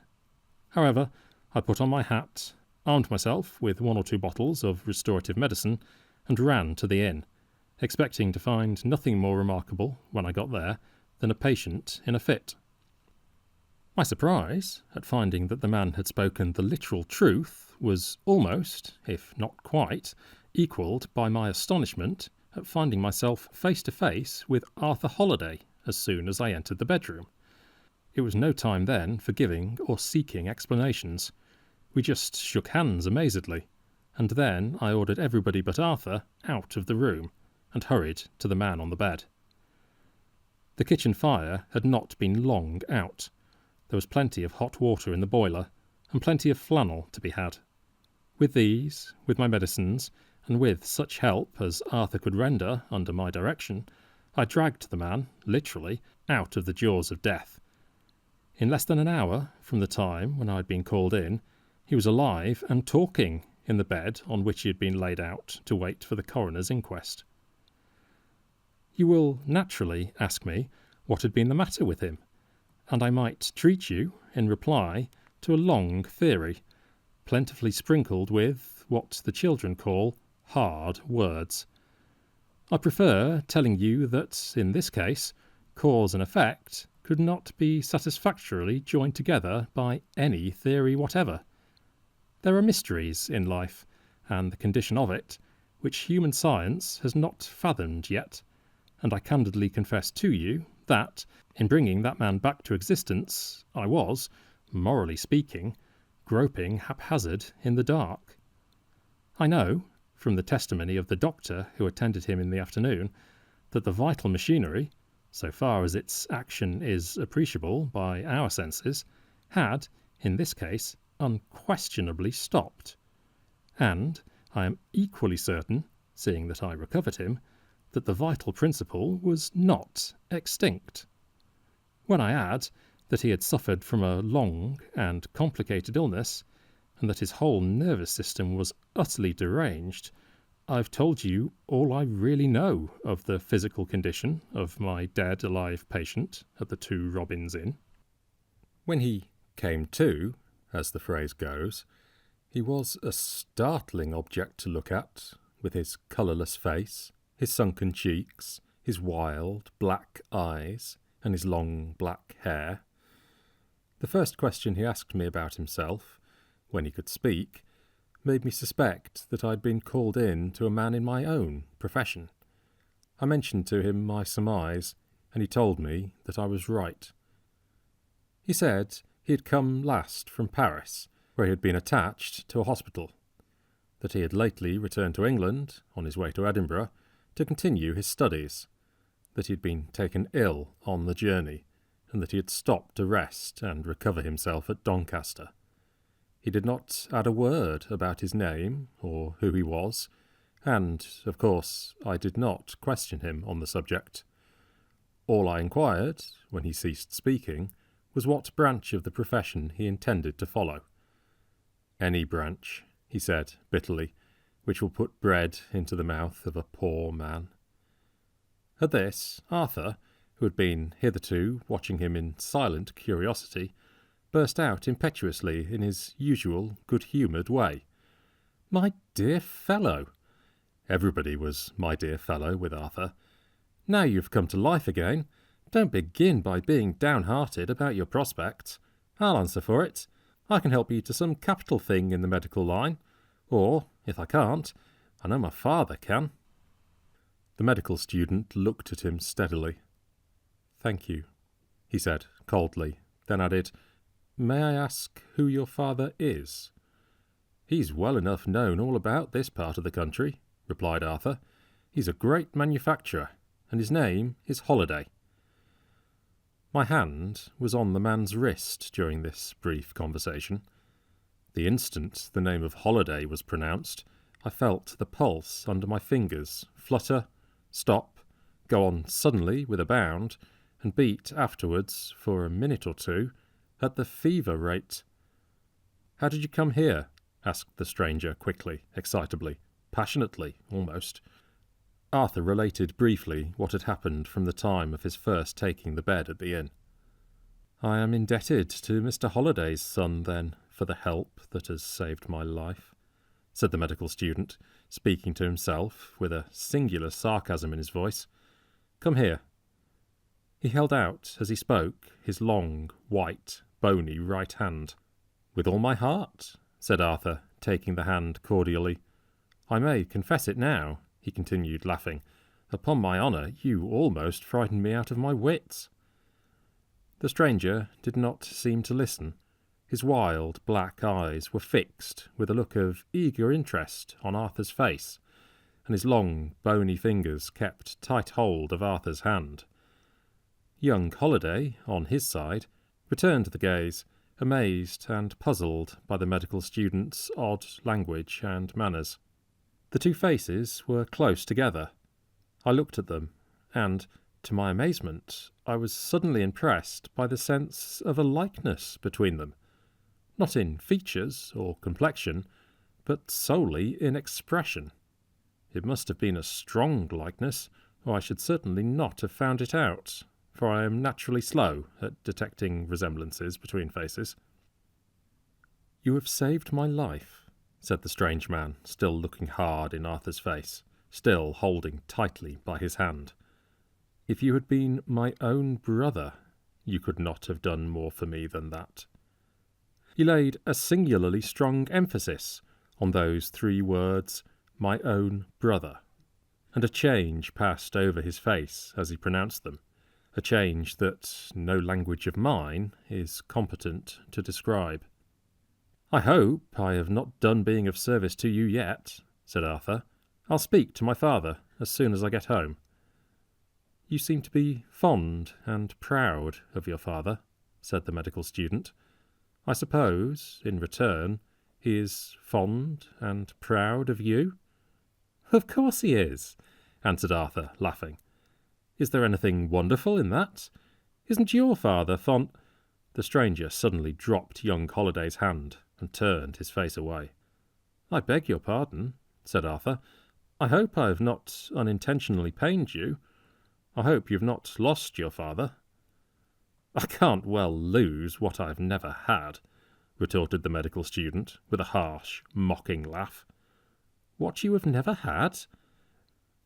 However, I put on my hat, armed myself with 1 or 2 bottles of restorative medicine, and ran to the inn, expecting to find nothing more remarkable, when I got there, than a patient in a fit. My surprise at finding that the man had spoken the literal truth was almost, if not quite, equalled by my astonishment at finding myself face to face with Arthur Holliday as soon as I entered the bedroom. It was no time then for giving or seeking explanations. We just shook hands amazedly, and then I ordered everybody but Arthur out of the room and hurried to the man on the bed. The kitchen fire had not been long out. There was plenty of hot water in the boiler, and plenty of flannel to be had. With these, with my medicines, and with such help as Arthur could render under my direction, I dragged the man, literally, out of the jaws of death. In less than an hour from the time when I had been called in, he was alive and talking in the bed on which he had been laid out to wait for the coroner's inquest. You will naturally ask me what had been the matter with him, and I might treat you, in reply, to a long theory, plentifully sprinkled with what the children call hard words. I prefer telling you that, in this case, cause and effect could not be satisfactorily joined together by any theory whatever. There are mysteries in life, and the condition of it, which human science has not fathomed yet, and I candidly confess to you that, in bringing that man back to existence, I was, morally speaking, groping haphazard in the dark. I know, from the testimony of the doctor who attended him in the afternoon, that the vital machinery, so far as its action is appreciable by our senses, had, in this case, unquestionably stopped. And I am equally certain, seeing that I recovered him, that the vital principle was not extinct. When I add that he had suffered from a long and complicated illness, and that his whole nervous system was utterly deranged, I've told you all I really know of the physical condition of my dead-alive patient at the Two Robins Inn. When he came to, as the phrase goes, he was a startling object to look at, with his colourless face, his sunken cheeks, his wild black eyes, and his long black hair. The first question he asked me about himself, when he could speak, made me suspect that I'd been called in to a man in my own profession. I mentioned to him my surmise, and he told me that I was right. He said he had come last from Paris, where he had been attached to a hospital, that he had lately returned to England, on his way to Edinburgh, to continue his studies, that he had been taken ill on the journey, and that he had stopped to rest and recover himself at Doncaster. He did not add a word about his name or who he was, and, of course, I did not question him on the subject. All I inquired, when he ceased speaking, was what branch of the profession he intended to follow. Any branch, he said bitterly, which will put bread into the mouth of a poor man. At this, Arthur, who had been hitherto watching him in silent curiosity, burst out impetuously in his usual good-humoured way. "My dear fellow!" Everybody was my dear fellow with Arthur. "Now you've come to life again, don't begin by being downhearted about your prospects. I'll answer for it. I can help you to some capital thing in the medical line. Or, if I can't, I know my father can." The medical student looked at him steadily. "Thank you," he said coldly, then added, "May I ask who your father is?" "He's well enough known all about this part of the country," replied Arthur. "He's a great manufacturer, and his name is Holliday." My hand was on the man's wrist during this brief conversation. The instant the name of Holliday was pronounced, I felt the pulse under my fingers flutter, stop, go on suddenly with a bound, and beat afterwards, for a minute or two, at the fever rate. "How did you come here?" asked the stranger quickly, excitably, passionately almost. Arthur related briefly what had happened from the time of his first taking the bed at the inn. "I am indebted to Mr. Holliday's son, then, for the help that has saved my life," said the medical student, speaking to himself with a singular sarcasm in his voice. "Come here." He held out, as he spoke, his long, white, bony right hand. "With all my heart," said Arthur, taking the hand cordially. "I may confess it now," he continued, laughing. "Upon my honour, you almost frightened me out of my wits." The stranger did not seem to listen. His wild black eyes were fixed with a look of eager interest on Arthur's face, and his long, bony fingers kept tight hold of Arthur's hand. Young Holliday, on his side, returned the gaze, amazed and puzzled by the medical student's odd language and manners. The two faces were close together. I looked at them, and, to my amazement, I was suddenly impressed by the sense of a likeness between them, not in features or complexion, but solely in expression. It must have been a strong likeness, or I should certainly not have found it out, for I am naturally slow at detecting resemblances between faces. "You have saved my life," said the strange man, still looking hard in Arthur's face, still holding tightly by his hand. "If you had been my own brother, you could not have done more for me than that." He laid a singularly strong emphasis on those three words, "my own brother," and a change passed over his face as he pronounced them, a change that no language of mine is competent to describe. "I hope I have not done being of service to you yet," said Arthur. "I'll speak to my father as soon as I get home." "You seem to be fond and proud of your father," said the medical student. "I suppose, in return, he is fond and proud of you?" "Of course he is," answered Arthur, laughing. "Is there anything wonderful in that? Isn't your father fond—" The stranger suddenly dropped young Holliday's hand and turned his face away. "I beg your pardon," said Arthur. "I hope I have not unintentionally pained you. I hope you've not lost your father." "I can't well lose what I've never had," retorted the medical student, with a harsh, mocking laugh. "What you have never had?"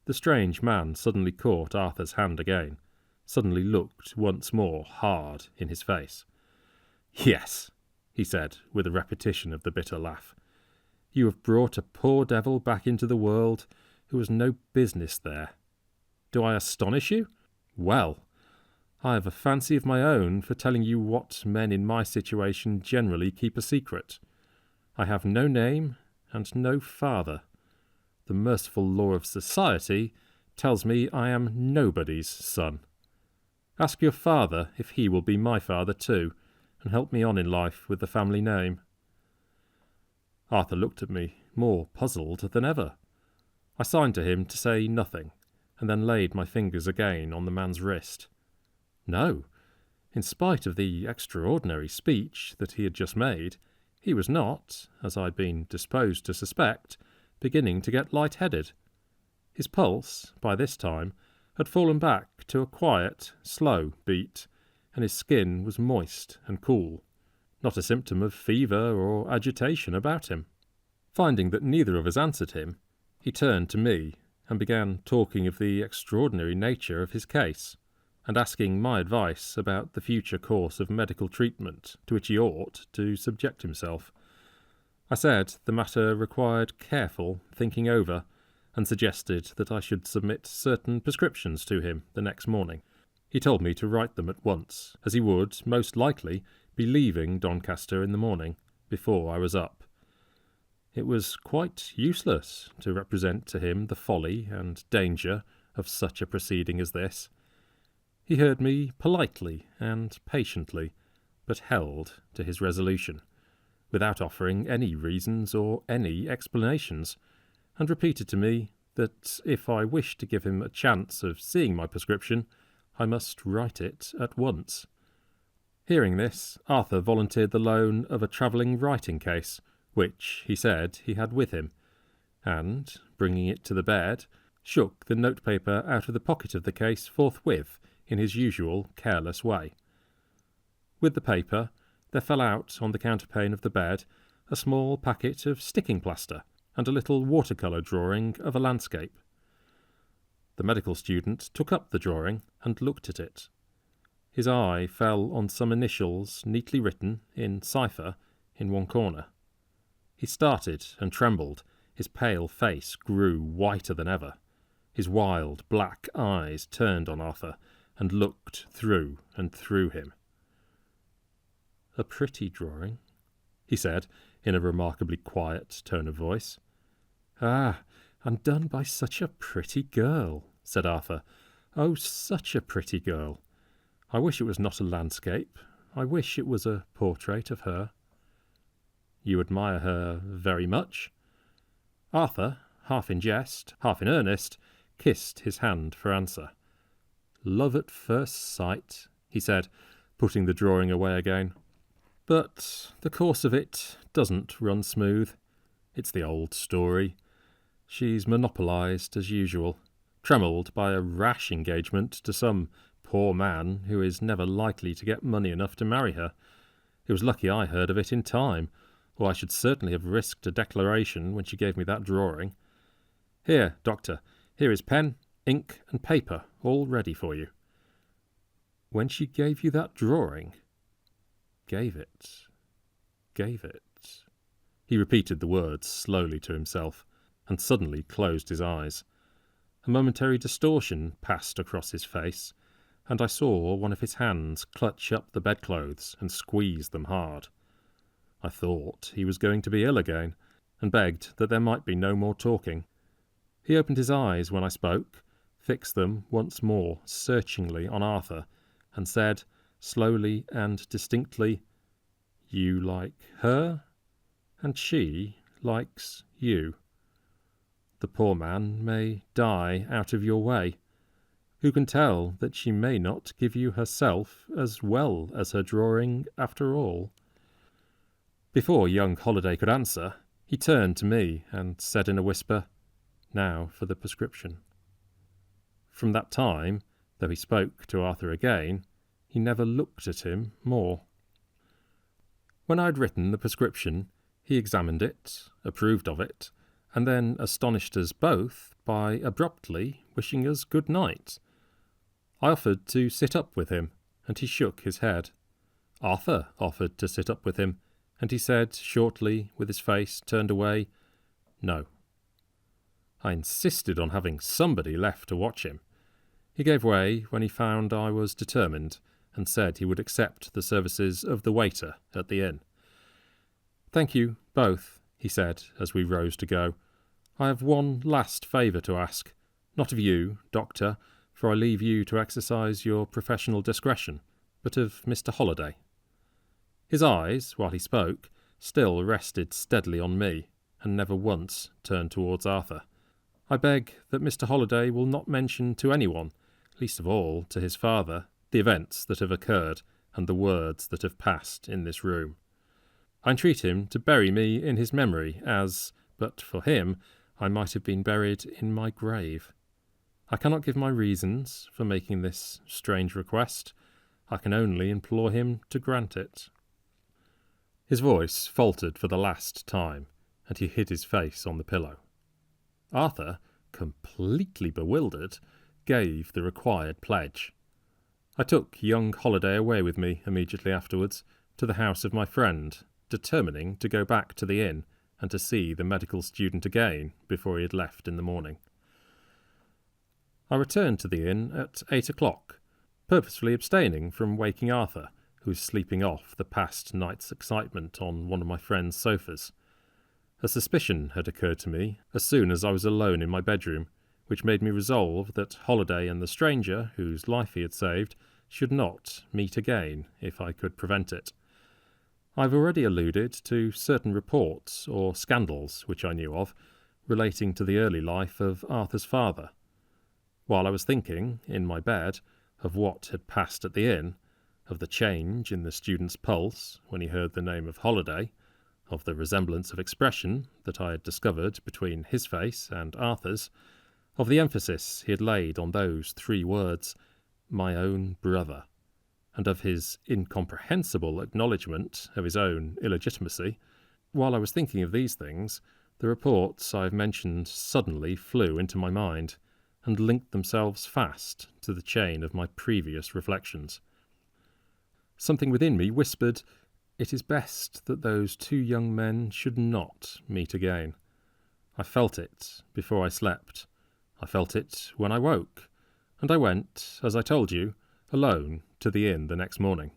The strange man suddenly caught Arthur's hand again, suddenly looked once more hard in his face. "Yes," he said, with a repetition of the bitter laugh. "You have brought a poor devil back into the world who has no business there. Do I astonish you? Well, I have a fancy of my own for telling you what men in my situation generally keep a secret. I have no name and no father. The merciful law of society tells me I am nobody's son. Ask your father if he will be my father too, and help me on in life with the family name." Arthur looked at me, more puzzled than ever. I signed to him to say nothing, and then laid my fingers again on the man's wrist. No, in spite of the extraordinary speech that he had just made, he was not, as I had been disposed to suspect, beginning to get light-headed. His pulse, by this time, had fallen back to a quiet, slow beat, and his skin was moist and cool, not a symptom of fever or agitation about him. Finding that neither of us answered him, he turned to me and began talking of the extraordinary nature of his case, and asking my advice about the future course of medical treatment to which he ought to subject himself. I said the matter required careful thinking over, and suggested that I should submit certain prescriptions to him the next morning. He told me to write them at once, as he would, most likely, be leaving Doncaster in the morning, before I was up. It was quite useless to represent to him the folly and danger of such a proceeding as this. He heard me politely and patiently, but held to his resolution, without offering any reasons or any explanations, and repeated to me that if I wished to give him a chance of seeing my prescription, I must write it at once. Hearing this, Arthur volunteered the loan of a travelling writing case, which, he said, he had with him, and, bringing it to the bed, shook the notepaper out of the pocket of the case forthwith in his usual careless way. With the paper, there fell out on the counterpane of the bed a small packet of sticking plaster and a little watercolour drawing of a landscape. The medical student took up the drawing and looked at it. His eye fell on some initials neatly written in cipher in one corner. He started and trembled. His pale face grew whiter than ever. His wild black eyes turned on Arthur and looked through and through him. "A pretty drawing," he said in a remarkably quiet tone of voice. "Ah, and done by such a pretty girl," said Arthur. "Oh, such a pretty girl. I wish it was not a landscape. I wish it was a portrait of her." "You admire her very much?" Arthur, half in jest, half in earnest, kissed his hand for answer. "Love at first sight," he said, putting the drawing away again. "But the course of it doesn't run smooth. It's the old story. She's monopolised as usual, trammelled by a rash engagement to some poor man who is never likely to get money enough to marry her. It was lucky I heard of it in time, or I should certainly have risked a declaration when she gave me that drawing. Here, Doctor, here is pen, ink, and paper, all ready for you." "When she gave you that drawing?" Gave it. He repeated the words slowly to himself, and suddenly closed his eyes. A momentary distortion passed across his face, and I saw one of his hands clutch up the bedclothes and squeeze them hard. I thought he was going to be ill again, and begged that there might be no more talking. He opened his eyes when I spoke, fixed them once more searchingly on Arthur, and said, slowly and distinctly, "You like her, and she likes you. The poor man may die out of your way. Who can tell that she may not give you herself as well as her drawing after all?" Before young Holiday could answer, he turned to me and said in a whisper, "Now for the prescription." From that time, though he spoke to Arthur again, he never looked at him more. When I had written the prescription, he examined it, approved of it, and then astonished us both by abruptly wishing us good night. I offered to sit up with him, and he shook his head. Arthur offered to sit up with him, and he said shortly, with his face turned away, "No." I insisted on having somebody left to watch him. He gave way when he found I was determined, and said he would accept the services of the waiter at the inn. "Thank you, both," he said, as we rose to go. "I have one last favour to ask, not of you, Doctor, for I leave you to exercise your professional discretion, but of Mr. Holiday." His eyes, while he spoke, still rested steadily on me, and never once turned towards Arthur. "I beg that Mr. Holiday will not mention to anyone, least of all to his father, the events that have occurred and the words that have passed in this room. I entreat him to bury me in his memory as, but for him, I might have been buried in my grave. I cannot give my reasons for making this strange request. I can only implore him to grant it." His voice faltered for the last time, and he hid his face on the pillow. Arthur, completely bewildered, gave the required pledge. I took young Holiday away with me immediately afterwards to the house of my friend, determining to go back to the inn and to see the medical student again before he had left in the morning. I returned to the inn at 8 o'clock, purposefully abstaining from waking Arthur, who was sleeping off the past night's excitement on one of my friend's sofas. A suspicion had occurred to me as soon as I was alone in my bedroom, which made me resolve that Holiday and the stranger, whose life he had saved, should not meet again if I could prevent it. I have already alluded to certain reports or scandals which I knew of, relating to the early life of Arthur's father. While I was thinking, in my bed, of what had passed at the inn, of the change in the student's pulse when he heard the name of Holiday, of the resemblance of expression that I had discovered between his face and Arthur's, of the emphasis he had laid on those 3 words, my own brother, and of his incomprehensible acknowledgment of his own illegitimacy. While I was thinking of these things, the reports I have mentioned suddenly flew into my mind, and linked themselves fast to the chain of my previous reflections. Something within me whispered, it is best that those 2 young men should not meet again. I felt it before I slept. I felt it when I woke, and I went, as I told you, alone to the inn the next morning.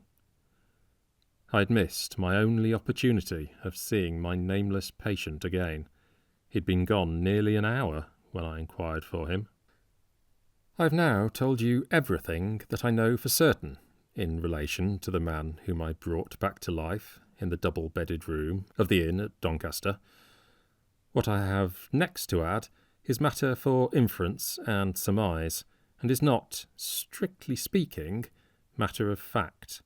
I had missed my only opportunity of seeing my nameless patient again. He'd been gone nearly an hour when I inquired for him. I have now told you everything that I know for certain in relation to the man whom I brought back to life in the double-bedded room of the inn at Doncaster. What I have next to add is matter for inference and surmise, and is not, strictly speaking, matter of fact.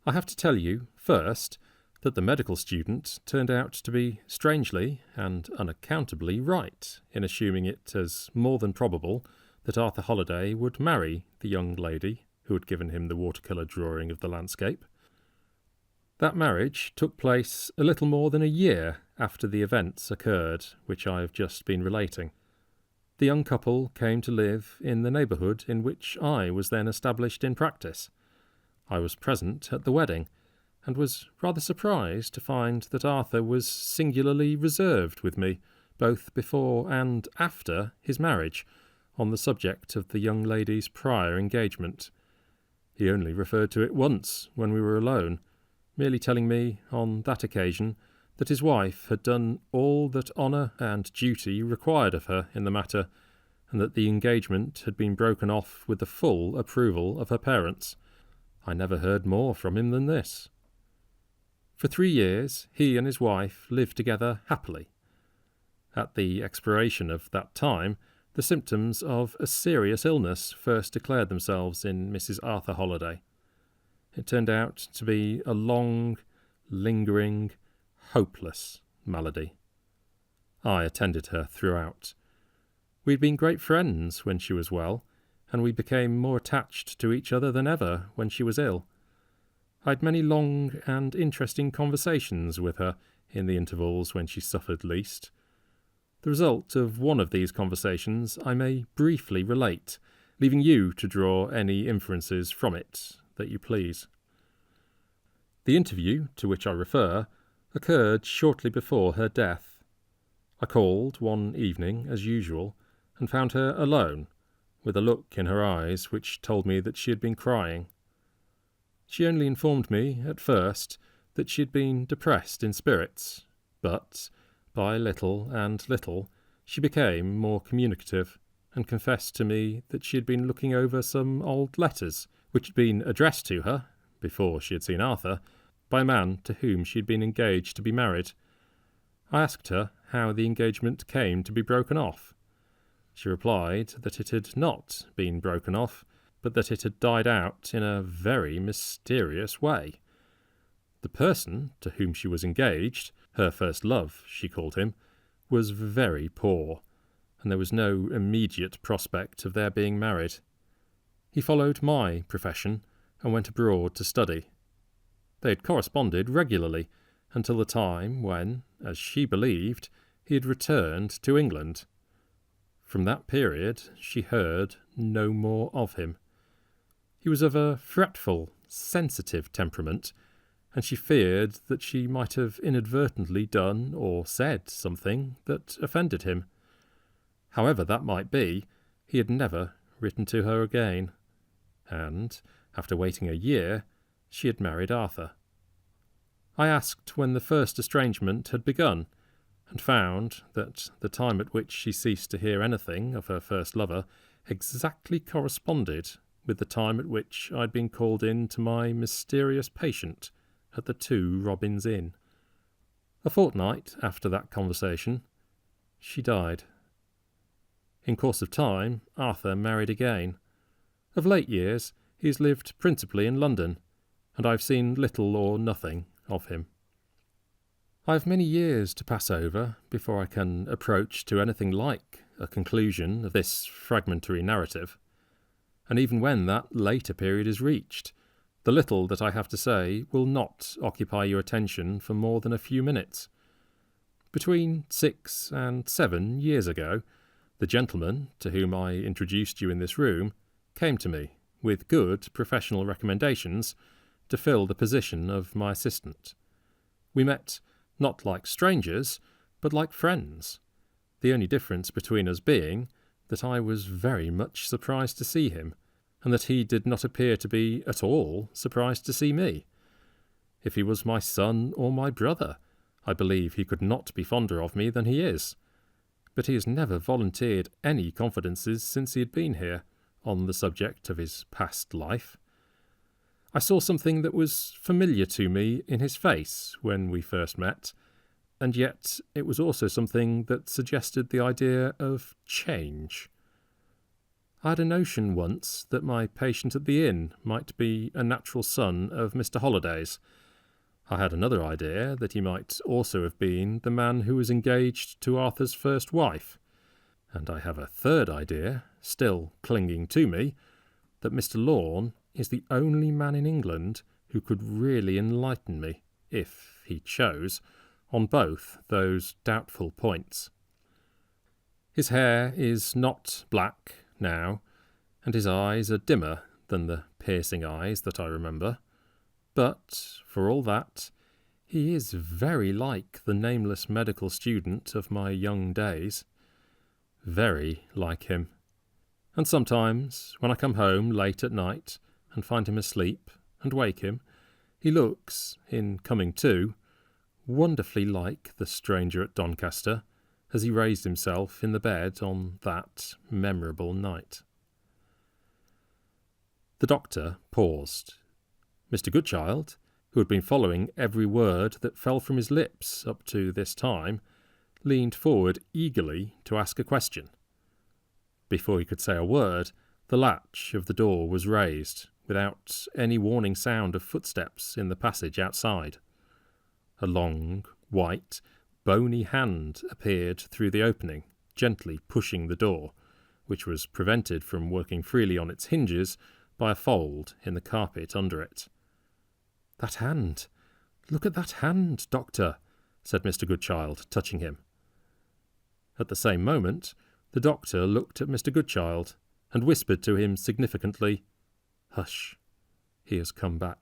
I have to tell you, first, that the medical student turned out to be strangely and unaccountably right in assuming it as more than probable that Arthur Holliday would marry the young lady who had given him the watercolour drawing of the landscape. That marriage took place a little more than a year after the events occurred which I have just been relating. The young couple came to live in the neighbourhood in which I was then established in practice. I was present at the wedding, and was rather surprised to find that Arthur was singularly reserved with me, both before and after his marriage, on the subject of the young lady's prior engagement. He only referred to it once when we were alone, merely telling me, on that occasion, that his wife had done all that honour and duty required of her in the matter, and that the engagement had been broken off with the full approval of her parents. I never heard more from him than this. For 3 years he and his wife lived together happily. At the expiration of that time, the symptoms of a serious illness first declared themselves in Mrs. Arthur Holliday. It turned out to be a long, lingering, hopeless malady. I attended her throughout. We had been great friends when she was well, and we became more attached to each other than ever when she was ill. I had many long and interesting conversations with her in the intervals when she suffered least. The result of one of these conversations I may briefly relate, leaving you to draw any inferences from it that you please. The interview to which I refer occurred shortly before her death. I called one evening, as usual, and found her alone, with a look in her eyes which told me that she had been crying. She only informed me, at first, that she had been depressed in spirits, but, by little and little, she became more communicative, and confessed to me that she had been looking over some old letters which had been addressed to her, before she had seen Arthur, by a man to whom she had been engaged to be married. I asked her how the engagement came to be broken off. She replied that it had not been broken off, but that it had died out in a very mysterious way. The person to whom she was engaged, her first love, she called him, was very poor, and there was no immediate prospect of their being married. He followed my profession and went abroad to study. They had corresponded regularly until the time when, as she believed, he had returned to England. From that period she heard no more of him. He was of a fretful, sensitive temperament, and she feared that she might have inadvertently done or said something that offended him. However that might be, he had never written to her again, and, after waiting a year, she had married Arthur. I asked when the first estrangement had begun, and found that the time at which she ceased to hear anything of her first lover exactly corresponded with the time at which I had been called in to my mysterious patient at the 2 Robins Inn. A fortnight after that conversation, she died. In course of time, Arthur married again. Of late years, he has lived principally in London, and I have seen little or nothing of him. I have many years to pass over before I can approach to anything like a conclusion of this fragmentary narrative, and even when that later period is reached, the little that I have to say will not occupy your attention for more than a few minutes. Between 6 and 7 years ago, the gentleman to whom I introduced you in this room came to me with good professional recommendations to fill the position of my assistant. We met not like strangers, but like friends, the only difference between us being that I was very much surprised to see him, and that he did not appear to be at all surprised to see me. If he was my son or my brother, I believe he could not be fonder of me than he is. But he has never volunteered any confidences since he had been here on the subject of his past life. I saw something that was familiar to me in his face when we first met, and yet it was also something that suggested the idea of change. I had a notion once that my patient at the inn might be a natural son of Mr. Holliday's. I had another idea that he might also have been the man who was engaged to Arthur's first wife, and I have a third idea, still clinging to me, that Mr. Lorne is the only man in England who could really enlighten me, if he chose, on both those doubtful points. His hair is not black now, and his eyes are dimmer than the piercing eyes that I remember. But, for all that, he is very like the nameless medical student of my young days. Very like him. And sometimes, when I come home late at night and find him asleep and wake him, he looks, in coming to, wonderfully like the stranger at Doncaster, as he raised himself in the bed on that memorable night. The doctor paused. Mr. Goodchild, who had been following every word that fell from his lips up to this time, leaned forward eagerly to ask a question. Before he could say a word, the latch of the door was raised, without any warning sound of footsteps in the passage outside. A long, white, bony hand appeared through the opening, gently pushing the door, which was prevented from working freely on its hinges by a fold in the carpet under it. "That hand! Look at that hand, Doctor!" said Mr. Goodchild, touching him. At the same moment, the doctor looked at Mr. Goodchild and whispered to him significantly, "Hush, he has come back."